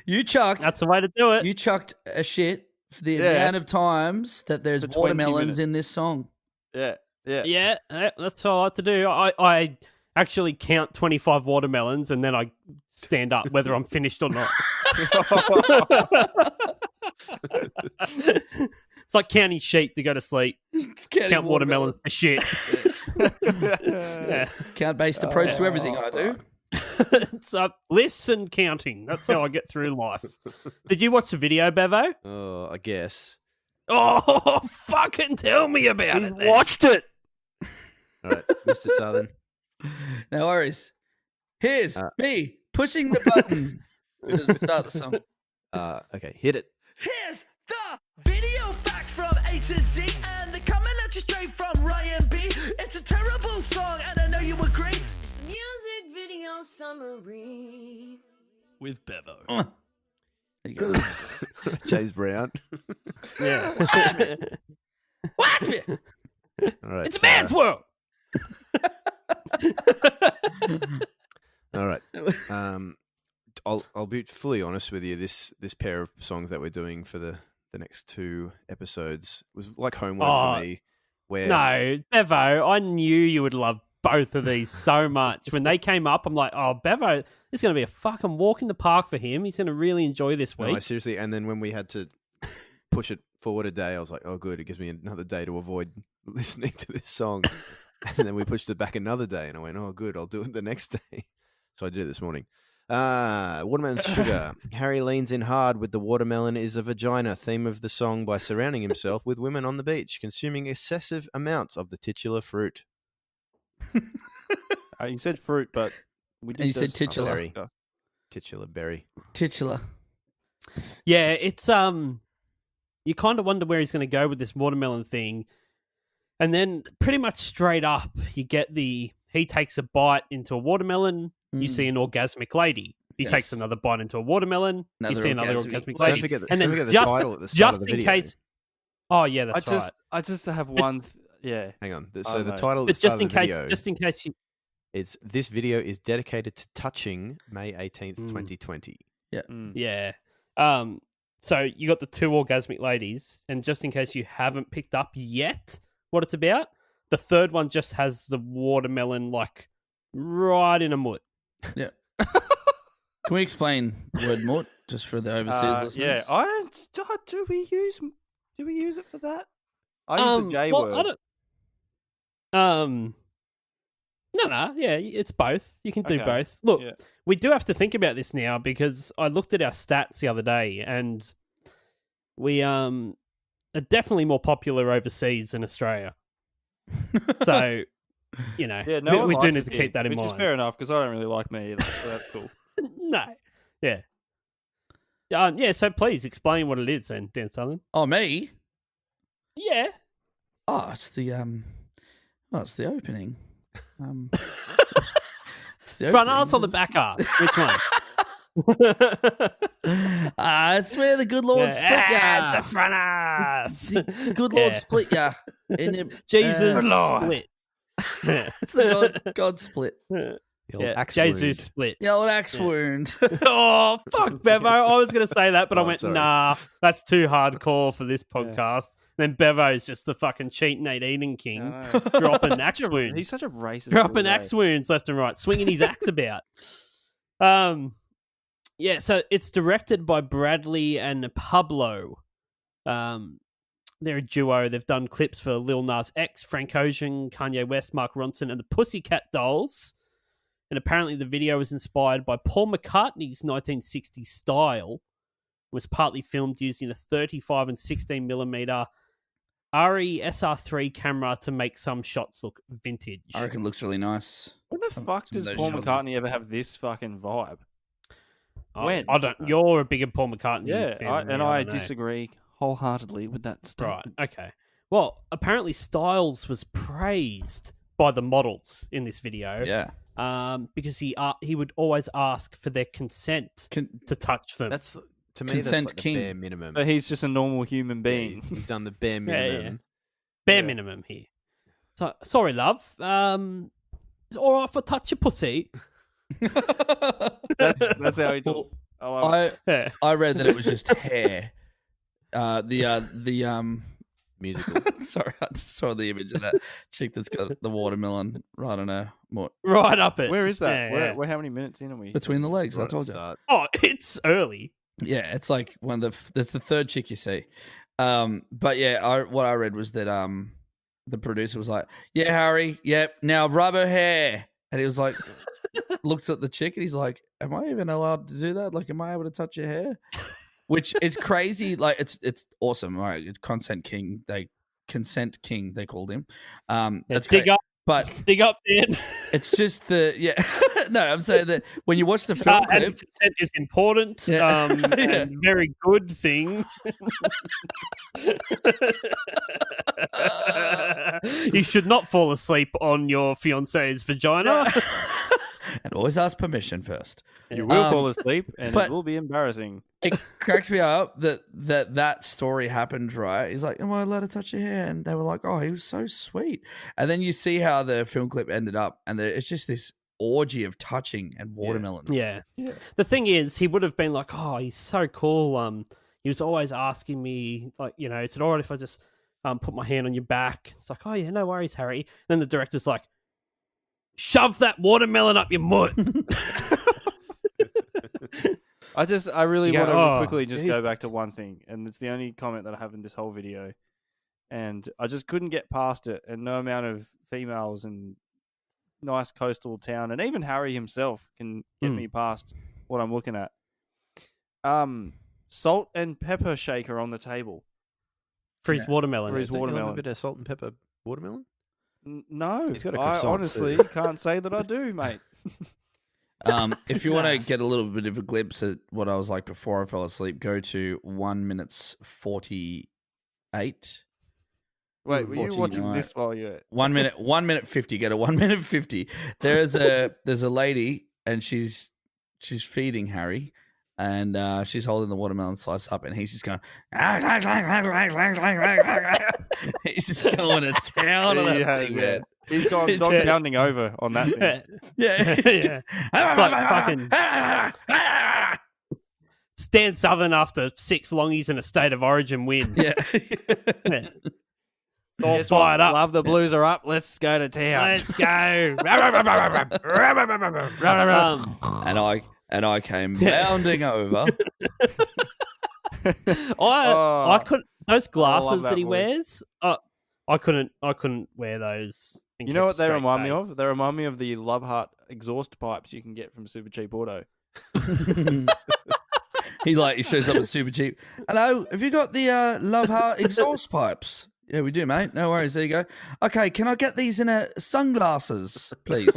That's the way to do it. You chucked a shit for the amount of times that there's For 20 watermelons minutes. in this song. Yeah. Yeah, that's what I like to do. I actually count 25 watermelons, and then I stand up whether I'm finished or not. It's like counting sheep to go to sleep. Count watermelons for shit. Yeah. Count-based approach to everything I do. It's lists and counting. That's how I get through life. Did you watch the video, Bevo? Oh, I guess. Oh, fucking tell me about He's it. then. watched it. All right, Mr. Southern. No worries. Here's me pushing the button to start the song. Okay, hit it. Here's the video facts from A to Z, and they're coming at you straight from Ryan B. It's a terrible song, and I know you agree. It's the music video summary With Bevo. There you go. James Brown. Yeah. Watch it. All right, It's a man's world. All right. I'll be fully honest with you. This pair of songs that we're doing for the next 2 episodes was like homework for me. Where No, Bevo, I knew you would love both of these so much. When they came up, I'm like, oh, Bevo, this is going to be a fucking walk in the park for him. He's going to really enjoy this week. No, seriously. And then when we had to push it forward a day, I was like, oh, good. It gives me another day to avoid listening to this song. And then we pushed it back another day, and I went, oh, good. I'll do it the next day. So I did it this morning. Watermelon Sugar. Harry leans in hard with the watermelon is a vagina, theme of the song, by surrounding himself with women on the beach, consuming excessive amounts of the titular fruit. You said fruit, but we did. And you said titular. Berry. Titular berry. Titular. Yeah, it's you kind of wonder where he's going to go with this watermelon thing, and then pretty much straight up, you get he takes a bite into a watermelon. You see an orgasmic lady. He Yes. takes another bite into a watermelon. You Another see another orgasmic orgasmic lady. lady. Don't forget and the then title at the start of the just in video. case. Oh yeah, that's right. I just have one. Yeah. Hang on. I So the know. title at the But start just of in the case, video just in case you. is this video is dedicated to touching May 18th, 2020. Yeah. So you got the 2 orgasmic ladies, and just in case you haven't picked up yet what it's about, the third one just has the watermelon like right in a mutt. Yeah. Can we explain the word mort just for the overseas listeners? Yeah, I don't. Do we use it for that? I use the J well, word. I don't. No, yeah, it's both. You can do Okay. both. Look, Yeah. we do have to think about this now because I looked at our stats the other day, and we are definitely more popular overseas than Australia. So, you know, Yeah, no, we do need to keep that in which mind. is fair enough because I don't really like me either. So that's cool. No, yeah. Yeah, so please explain what it is then, Dan Southern. Oh, me? Yeah. Oh, it's the it's the opening. It's the Front opening. arse or the back arse? Which one? It's where the good Lord split ya. It's a front arse. Good Lord Yeah. split ya. In a, Jesus uh, split. It's the God split. The old Yeah, axe Jesus wound. split. The old axe wound. Oh, fuck, Bevo. I was going to say that, but I Oh, went, sorry. nah, that's too hardcore for this podcast. Then Bevo's just the fucking cheating, ain't eating king, dropping axe wounds. He's such a racist. Dropping little axe guy. wounds left and right, swinging his axe about. Yeah, so it's directed by Bradley and Pablo. They're a duo. They've done clips for Lil Nas X, Frank Ocean, Kanye West, Mark Ronson, and the Pussycat Dolls. And apparently the video was inspired by Paul McCartney's 1960s style. It was partly filmed using a 35 and 16 millimeter RE SR3 camera to make some shots look vintage. I reckon it looks really nice. When the fuck some of does those Paul shots. McCartney ever have this fucking vibe? When? I don't. You're a bigger Paul McCartney Yeah, fan than me, I don't know. disagree wholeheartedly with that statement. Right. Okay. Well, apparently Styles was praised by the models in this video. Yeah. Because he would always ask for their consent to touch them. That's to me. Consent That's like king. the bare minimum. But he's just a normal human being. He's done the bare Yeah, minimum. bare minimum here. So sorry, love. It's all right if I touch your pussy. That's how he talks. I love it. Yeah. I read that it was just hair. The Musical. sorry, I just saw the image of that chick that's got the watermelon right on her Right up it. Where is that? Yeah, Where how many minutes in are we? between the legs. I Right at told the you. start. Oh, it's early. Yeah, it's like one of that's the third chick you see. But yeah, what I read was that the producer was like, "Yeah, Harry, yep, now rub her hair," and he was like, looks at the chick and he's like, "Am I even allowed to do that? Like, am I able to touch your hair?" Which is crazy. Like, it's awesome. All right, consent king. They called him. That's dig great. up, But dig up, Dan. it's just no, I'm saying that when you watch the film And clip, consent is important. Yeah. And very good thing. You should not fall asleep on your fiance's vagina. and always ask permission first. You will fall asleep, and but- it will be embarrassing. It cracks me up that story happened, right? He's like, "Am I allowed to touch your hair?" And they were like, "Oh, he was so sweet." And then you see how the film clip ended up, and it's just this orgy of touching and watermelons. Yeah. The thing is, he would have been like, "Oh, he's so cool." He was always asking me, like, is it all right if I just put my hand on your back? It's like, "Oh yeah, no worries, Harry." Then the director's like, "Shove that watermelon up your mutt." I really You go, want to "Oh, quickly just go back to Jesus." one thing, and it's the only comment that I have in this whole video, and I just couldn't get past it. And no amount of females and nice coastal town, and even Harry himself can get me past what I'm looking at. Salt and pepper shaker on the table. For his watermelon. For his Don't you love watermelon. a bit of salt and pepper watermelon? No, He's got a I croissant. honestly can't say that I do, mate. If you want to get a little bit of a glimpse at what I was like before I fell asleep, go to 1 minute 48. Wait, were you watching 49. this while you're... 1 minute 50. Go to 1 minute 50. There's a lady and she's feeding Harry, and she's holding the watermelon slice up, and he's just going. He's just going to town on that thing, man. He's gone dog pounding over on that thing. Yeah, Yeah. It's like Stan Southern after 6 longies and a State of Origin win. yeah. Yeah. All Guess what? fired up. Love the Blues are up. Let's go to town. Let's go. And I came bounding over. I couldn't. Those love glasses that that he voice. wears. I couldn't wear those. and You know keep what a they straight remind me face. of? They remind me of the Love Heart exhaust pipes you can get from Super Cheap Auto. He shows up at Super Cheap. Hello, have you got the Love Heart exhaust pipes? Yeah, we do, mate. No worries. There you go. Okay, can I get these in sunglasses, please?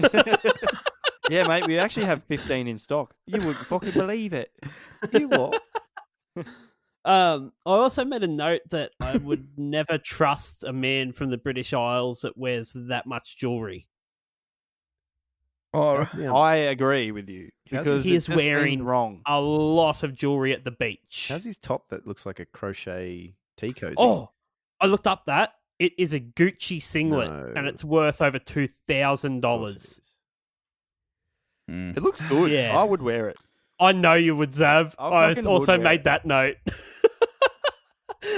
Yeah, mate, we actually have 15 in stock. You wouldn't fucking believe it. You what? I also made a note that I would never trust a man from the British Isles that wears that much jewelry. Oh, I agree with you because He it is just seems wearing wrong. a lot of jewelry at the beach. How's his top that looks like a crochet tea cozy? Oh, I looked up that. It is a Gucci singlet, No. and it's worth over Of course it $2,000. is. It looks good. Yeah. I would wear it. I know you would, Zav. I I fucking also would wear made it. that note.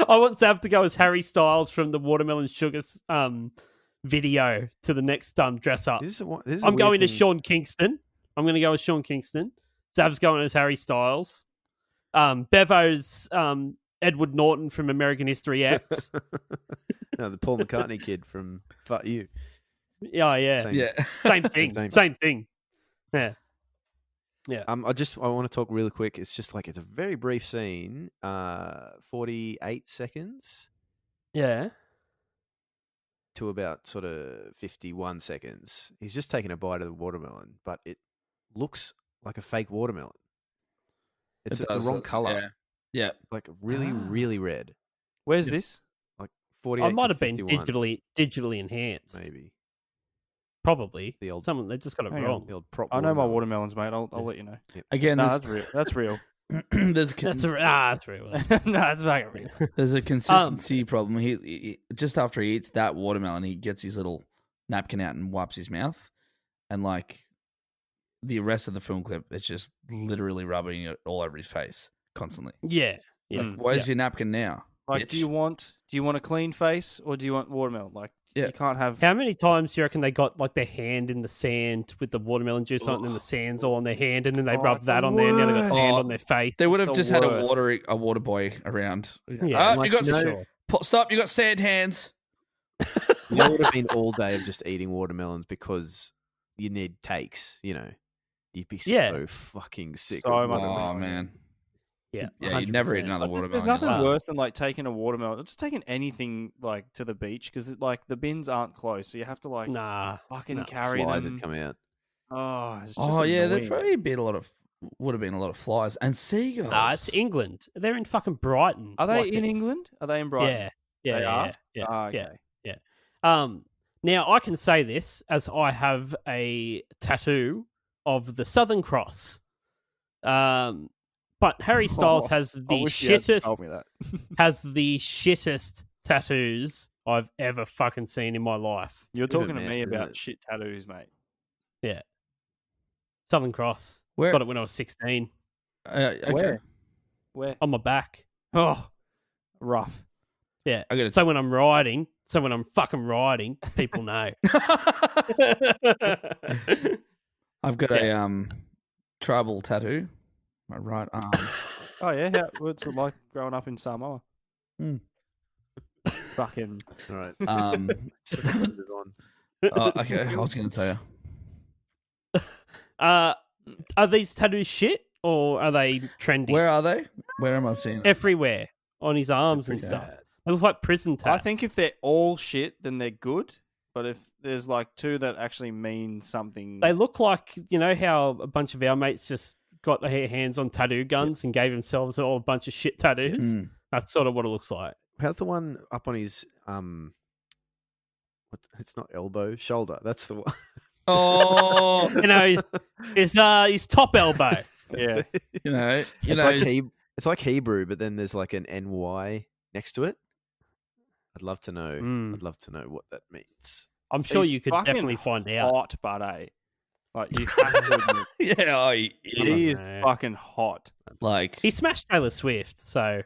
I want Zav to go as Harry Styles from the Watermelon Sugar video to the next dress up. This is a I'm weird going as thing. Sean Kingston. I'm going to go as Sean Kingston. Zav's going as Harry Styles. Bevo's Edward Norton from American History X. No, the Paul McCartney kid from Fuck You. Yeah. Same. yeah. Same thing. Same. Same thing. Yeah. I want to talk really quick. It's just it's a very brief scene, 48 seconds. Yeah. to about sort of 51 seconds, he's just taken a bite of the watermelon, but it looks like a fake watermelon. It's It the does, wrong color. Yeah. Like really, really red. Where's Yeah. this? Like 48 I might to have been 51, digitally enhanced. maybe. Probably. The old- Someone they just got it Hang on. wrong. The old prop I know my watermelon. watermelons, mate. I'll let you know. Again, No, there's, that's real. That's real. there's, That's real. no, that's fucking real. there's a consistency problem. He just after he eats that watermelon, he gets his little napkin out and wipes his mouth, and like the rest of the film clip, it's just literally rubbing it all over his face constantly. Yeah. Yeah. Mm. Where's your napkin now? Like, bitch? do you want a clean face or do you want watermelon? Like, Yeah. you can't have. How many times do you reckon they got like their hand in the sand with the watermelon juice on it, and then the sand's all on their hand, and then they Oh, rub it's that the on there, and then they got worst. sand Oh, on their face? They would It's have the just had worst. a water boy around. Yeah, you got like, stop. You got sand hands. That would have been all day of just eating watermelons because you need takes, you know. You'd be so Yeah. fucking sick. So of much. watermelon. Oh man. Yeah. Yeah, you'd never eat 100%. another There's watermelon. nothing Wow. worse than like taking a watermelon. Just taking anything like to the beach because like the bins aren't close, so you have to like Nah. fucking no. carry Flies them. would come out. Oh, it's just Oh yeah, annoying. there'd probably been would have been a lot of flies and seagulls. Nah, it's England. They're in fucking Brighton. Are they Like, in it's- England? Are they in Brighton? Yeah. Yeah. They yeah, are? yeah, yeah, Ah, yeah. okay. Now I can say this as I have a tattoo of the Southern Cross. But Harry Styles has I the wish you hadn't shittest told me that. has the shittest tattoos I've ever fucking seen in my life. You're bit of a talking to mess, me isn't about it? shit tattoos, mate. Southern Cross. Where? Got it when I was 16 Okay. Where? on my back. Oh, rough. Yeah. I gotta So when I'm fucking riding, people know. I've got a tribal tattoo. My right arm. Oh yeah, what's it like growing up in Samoa? Hmm. Fucking. All right. So- Let's move on. okay, I was going to tell you. Are these tattoos shit or are they trendy? Where are they? Where am I seeing it? Everywhere on his arms and stuff. They look like prison tats. I think if they're all shit, then they're good. But if there's like two that actually mean something, they look like, you know how a bunch of our mates just got their hands on tattoo guns and gave themselves all a bunch of shit tattoos. Mm. That's sort of what it looks like. How's the one up on his it's not elbow, shoulder. That's the one. Oh, You know, his top elbow. yeah. It's like Hebrew, but then there's like an NY next to it. I'd love to know. Mm. I'd love to know what that means. I'm sure He's you could fucking definitely find out. Hot, but like you have to admit, yeah. he is know. fucking hot. Like He smashed Taylor Swift, so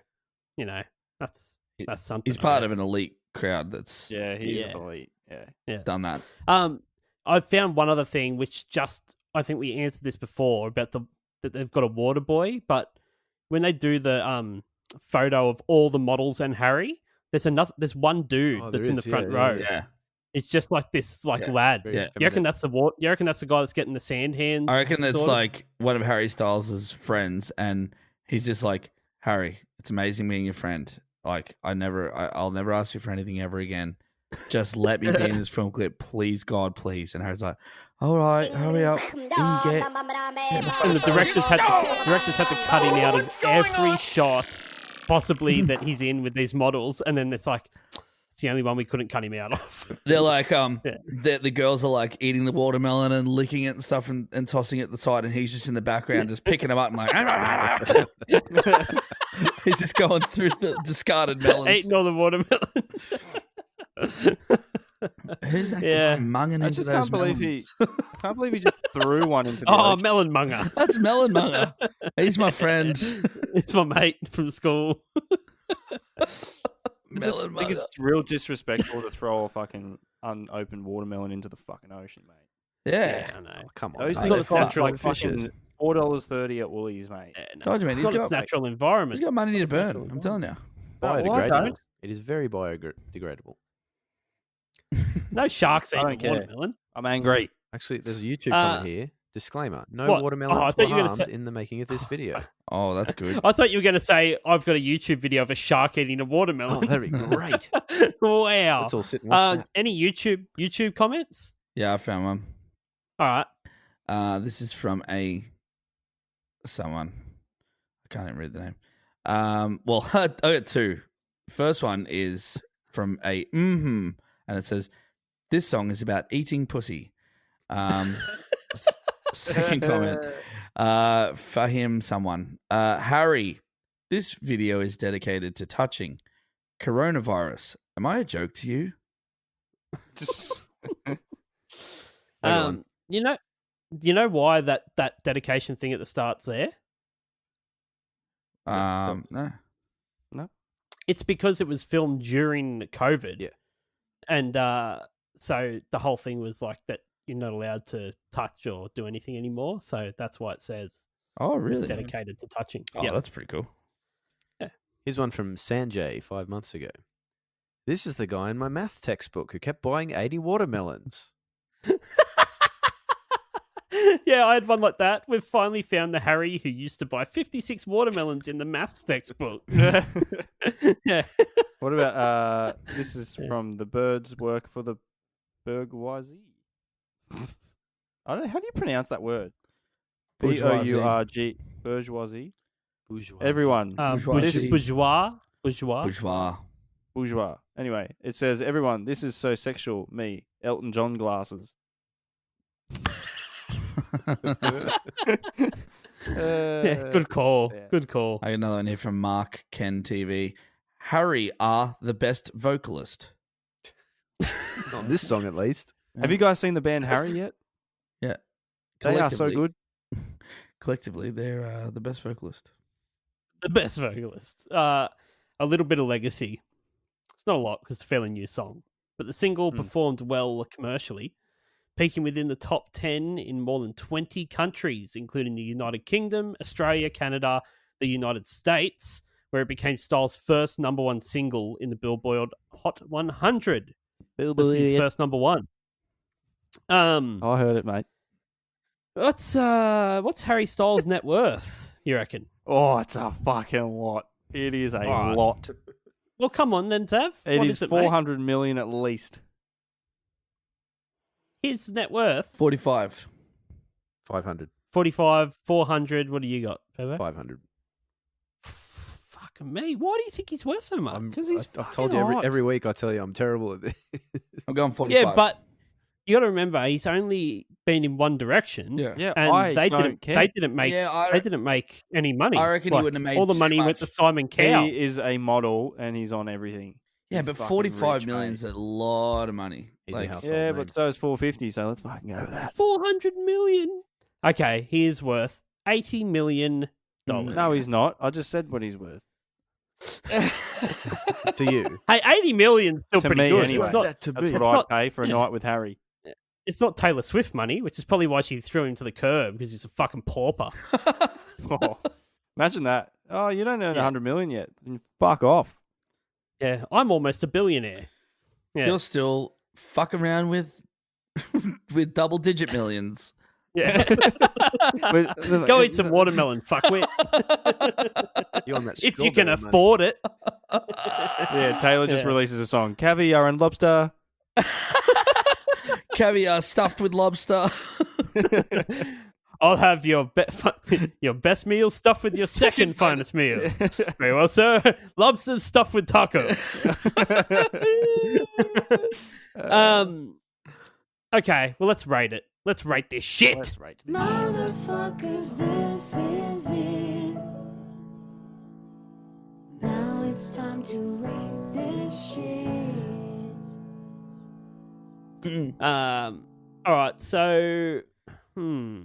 you know that's something. he's I part guess. of an elite crowd that's Yeah, he's Yeah. elite. Yeah. done that. I found one other thing which I think we answered this before about that they've got a water boy, but when they do the photo of all the models and Harry, there's one dude Oh, that's there in the is, front yeah, row. Yeah, It's just like this Yeah. lad. Very Yeah. You reckon feminine. you reckon that's the guy that's getting the sand hands? I reckon that's sort of? like one of Harry Styles' friends, and he's just like, Harry, it's amazing being your friend. Like, I'll never ask you for anything ever again. Just let me be in this film clip, please, God, please. And Harry's like, all right, hurry up. And the directors had to cut him out of every shot possibly that he's in with these models, and then it's like it's the only one we couldn't cut him out of. They're like, the girls are like eating the watermelon and licking it and stuff and tossing it to the side, and he's just in the background just picking them up and like, he's just going through the discarded melons. Eating all the watermelon. Who's that Yeah. guy munging I into just those can't believe melons? can't believe he just threw one into the Oh, ocean. melon monger. That's Melon Munger. He's my friend. It's my mate from school. I think it's real disrespectful to throw a fucking unopened watermelon into the fucking ocean, mate. Yeah. I know. Oh, come on. Those mate. things not cost natural like fucking $4.30 at Woolies, mate. Yeah, no. Told you, man, It's he's not its got- natural environment. He's got money to It's burn. natural I'm telling you. Well, I Biodegradable. don't. It is very biodegradable. No sharks I eating don't care. watermelon. I'm angry. Actually, there's a YouTube Uh, comment here. Disclaimer: No What? watermelons I were thought you were gonna harmed say- in the making of this video. Oh, that's good. I thought you were going to say I've got a YouTube video of a shark eating a watermelon. Oh, that'd be great. Wow. Let's all sit and watch that. Any YouTube comments? Yeah, I found one. All right. This is from someone. I can't even read the name. Well, I got two. First one is from a and it says, "This song is about eating pussy." Second comment, Fahim someone. Harry, this video is dedicated to touching. Coronavirus. Am I a joke to you? Just You know why that dedication thing at the start's there? No. It's because it was filmed during COVID. Yeah. And so the whole thing was like that you're not allowed to touch or do anything anymore. So that's why it says Oh, it's really? dedicated to touching. Oh, Yeah. that's pretty cool. Here's one from Sanjay 5 months ago. This is the guy in my math textbook who kept buying 80 watermelons. Yeah, I had one like that. We've finally found the Harry who used to buy 56 watermelons in the maths textbook. Yeah. what about this is from the birds work for the bourgeoisie. I don't know, how do you pronounce that word? Bourgeoisie. Bourg bourgeoisie. Bourgeois. Everyone. Bourgeoisie. Bourgeois. Bourgeois. Anyway, it says everyone, this is so sexual. Me, Elton John glasses. Yeah, good call. yeah. Good call. I got another one here from Mark Ken TV. Harry are the best vocalist. On this song, at least. Have you guys seen the band Harry yet? Yeah. They are so Collectively- good. Collectively, they're the best vocalist. The best vocalist. A little bit of legacy. It's not a lot because it's a fairly new song, but the single performed well commercially, peaking within the top 10 in more than 20 countries, including the United Kingdom, Australia, Canada, the United States, where it became Styles' first number one single in the Billboard Hot 100. This is his first number one. I heard it, mate. What's Harry Styles' net worth, you reckon? Oh, it's a fucking lot. It is a Alright. lot. Well, come on then, Tav. It What is it, mate? 400 million at least. His net worth 45. 500. 45, 400. What do you got, Pepe? 500. Fucking me. Why do you think he's worth so much? Because he's I've told you every week. I tell you, I'm terrible at this. I'm going 45. Yeah, but you got to remember he's only been in one direction. Yeah. Yeah, and I they don't didn't. care. They didn't make. Yeah, They didn't make any money. I reckon he wouldn't have made all the too money went much. to Simon Cowell. He is a model and he's on everything. Yeah, He's but fucking 45 rich, million mate. is a lot of money. He's a Like, household Yeah, name. but so is 450, so let's fucking go with that. 400 million. Okay, he is worth $80 million. No, he's not. I just said what he's worth. to you. Hey, 80 million still To pretty me, good. anyway. It's not. that to That's be? what It's I'd not- pay for a yeah. night with Harry. It's not Taylor Swift money, which is probably why she threw him to the curb because he's a fucking pauper. Oh, imagine that. Oh, you don't earn Yeah. 100 million yet. Then fuck off. Yeah, I'm almost a billionaire. Yeah, You're still fucking around with with double digit millions. yeah. But- Go eat some watermelon, fuckwit. You're on that If you can strawberry money. afford it. Yeah, Taylor just Yeah. releases a song. Caviar and lobster. Caviar stuffed with lobster. I'll have your your best meal stuffed with your second finest meal. Very well, sir. Lobster stuffed with tacos. Okay, well, let's rate it. Let's rate this shit. Let's rate this. Motherfuckers, this is it. Now it's time to rate this shit. All right, so, how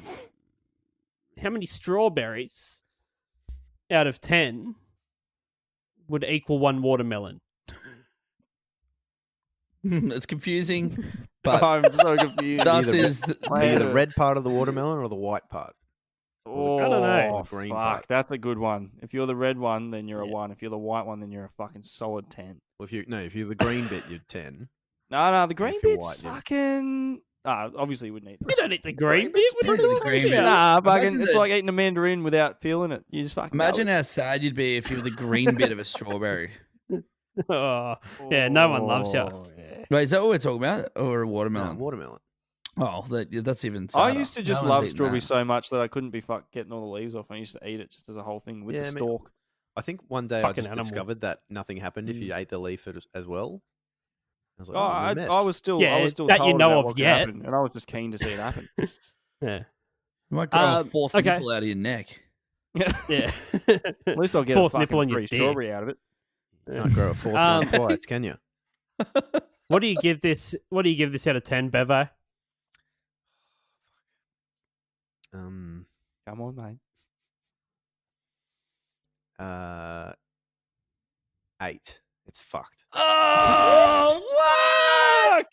many strawberries out of 10 would equal one watermelon? It's confusing, but I'm so confused. thus Either- is Are you the red part of the watermelon or the white part? Oh, I don't know. Green fuck, part. that's a good one. If you're the red one, then you're a Yeah. 1. If you're the white one, then you're a fucking solid 10. Well, if you're the green bit, you're 10. No, the green if you're bit's white, yeah. fucking Obviously, you wouldn't eat You it. don't eat the green bit. What are Depends you on the talking green bit. about? Nah, fucking, Imagine it's the- like eating a mandarin without feeling it. You just fucking Imagine melt how sad you'd be if you were the green bit of a strawberry. Oh, it. yeah, no one loves you. Yeah. Wait, is that what we're talking about? Or a No, watermelon? watermelon. Oh, that's even I sadder. used to just No one's love eating strawberries that. so much that I couldn't be getting all the leaves off. I used to eat it just as a whole thing with Yeah, the I mean, stalk. I think one day I Fucking just animal. discovered that nothing happened if you ate the leaf as well. I was like, Oh, oh, I you messed. was still, Yeah, I was still that you told know about of what could yet. happen, and I was just keen to see it happen. Yeah. You might grow a Um, fourth okay. nipple out of your neck. Yeah. At least I'll get Fourth a nipple fucking on your free dick. strawberry out of it. You can't grow a fourth Um, one twice, can you? What do you give this? What do you give this out of 10, Bevo? Come on, mate. 8. It's fucked. Oh, what?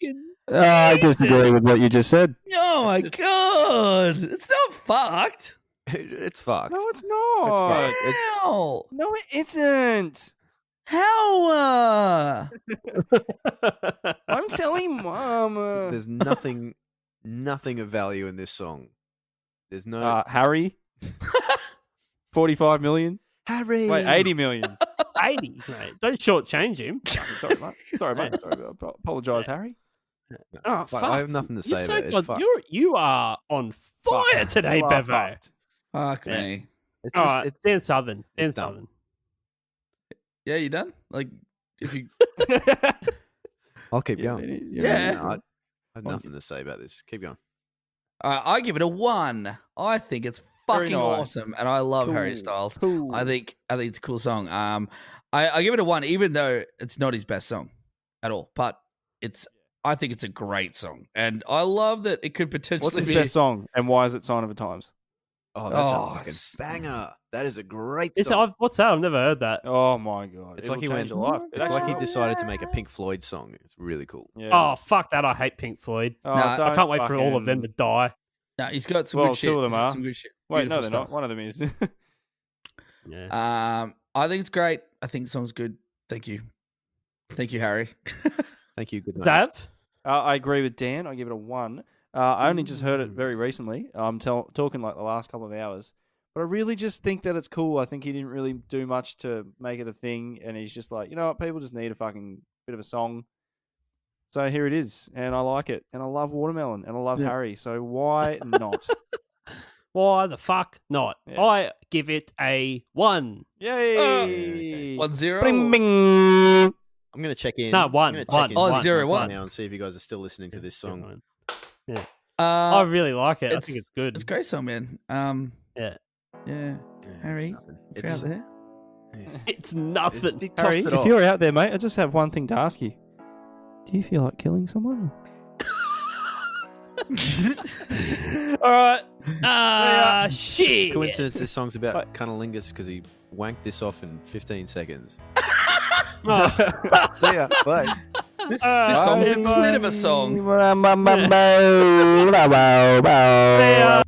I disagree with what you just said. Oh my god! It's not fucked. It's fucked. No, it's not. fucked. How? No, it isn't. How? I'm telling Mum. There's nothing of value in this song. There's no Harry. 45 million. Harry. Wait, 80 million. 80, mate. Don't shortchange him. Sorry, mate. Sorry, mate. Sorry, I apologise, Harry. Oh, Fuck, fuck. I have nothing to say You're about it. so It's good. fucked. You are on fire Fuck. today, You are Bevo. fucked. Fuck Yeah. me. It's All just, right, it's, Dan Southern. Dan it's dumb. Southern. Yeah, you done? Like, if you. I'll keep going. Yeah. No, I have nothing to say about this. Keep going. I give it a 1. I think it's Very fucking nice. awesome, and I love Harry Cool. Styles. Cool. I think it's a cool song. I give it a 1, even though it's not his best song at all. But I think it's a great song, and I love that it could potentially What's his be best song, and why is it Sign of the Times? Oh, that's Oh, a fucking it's- banger. That is a great It's, song. what's that? I've never heard that. Oh my god! It's It'll like he change went. your life. It's like he will. decided to make a Pink Floyd song. It's really cool. Yeah. Oh, fuck that. I hate Pink Floyd. Oh, Nah, don't I can't wait for all of them to fucking- die. No, he's got some Well, good shit. two of them He's got are. some good shit. Wait, no, Beautiful they're not. stuff. One of them is. Yeah. I think it's great. I think the song's good. Thank you, Harry. Thank you. Good night. Zav? I agree with Dan. I give it a 1. I only just heard it very recently. I'm talking like the last couple of hours. But I really just think that it's cool. I think he didn't really do much to make it a thing. And he's just like, you know what? People just need a fucking bit of a song. So here it is. And I like it. And I love Watermelon. And I love Yeah. Harry. So why not? Why the fuck not? Yeah. I give it a 1. Yay! 1-0. Bing, bing. I'm going to check in. No, I'm one, gonna check one, in Oh, right 0-1. now and see if you guys are still listening to this song. I really like it. I think it's good. It's a great song, man. Yeah. Yeah. Harry, It's if you're out nothing. there. It's nothing. He tossed Harry, it if off. you're out there, mate, I just have one thing to ask you. Do you feel like killing someone? All right. Shit. Coincidence this song's about What? cunnilingus because he wanked this off in 15 seconds. Oh. See ya. Bye. This song's a Bye. bit of a song. See ya.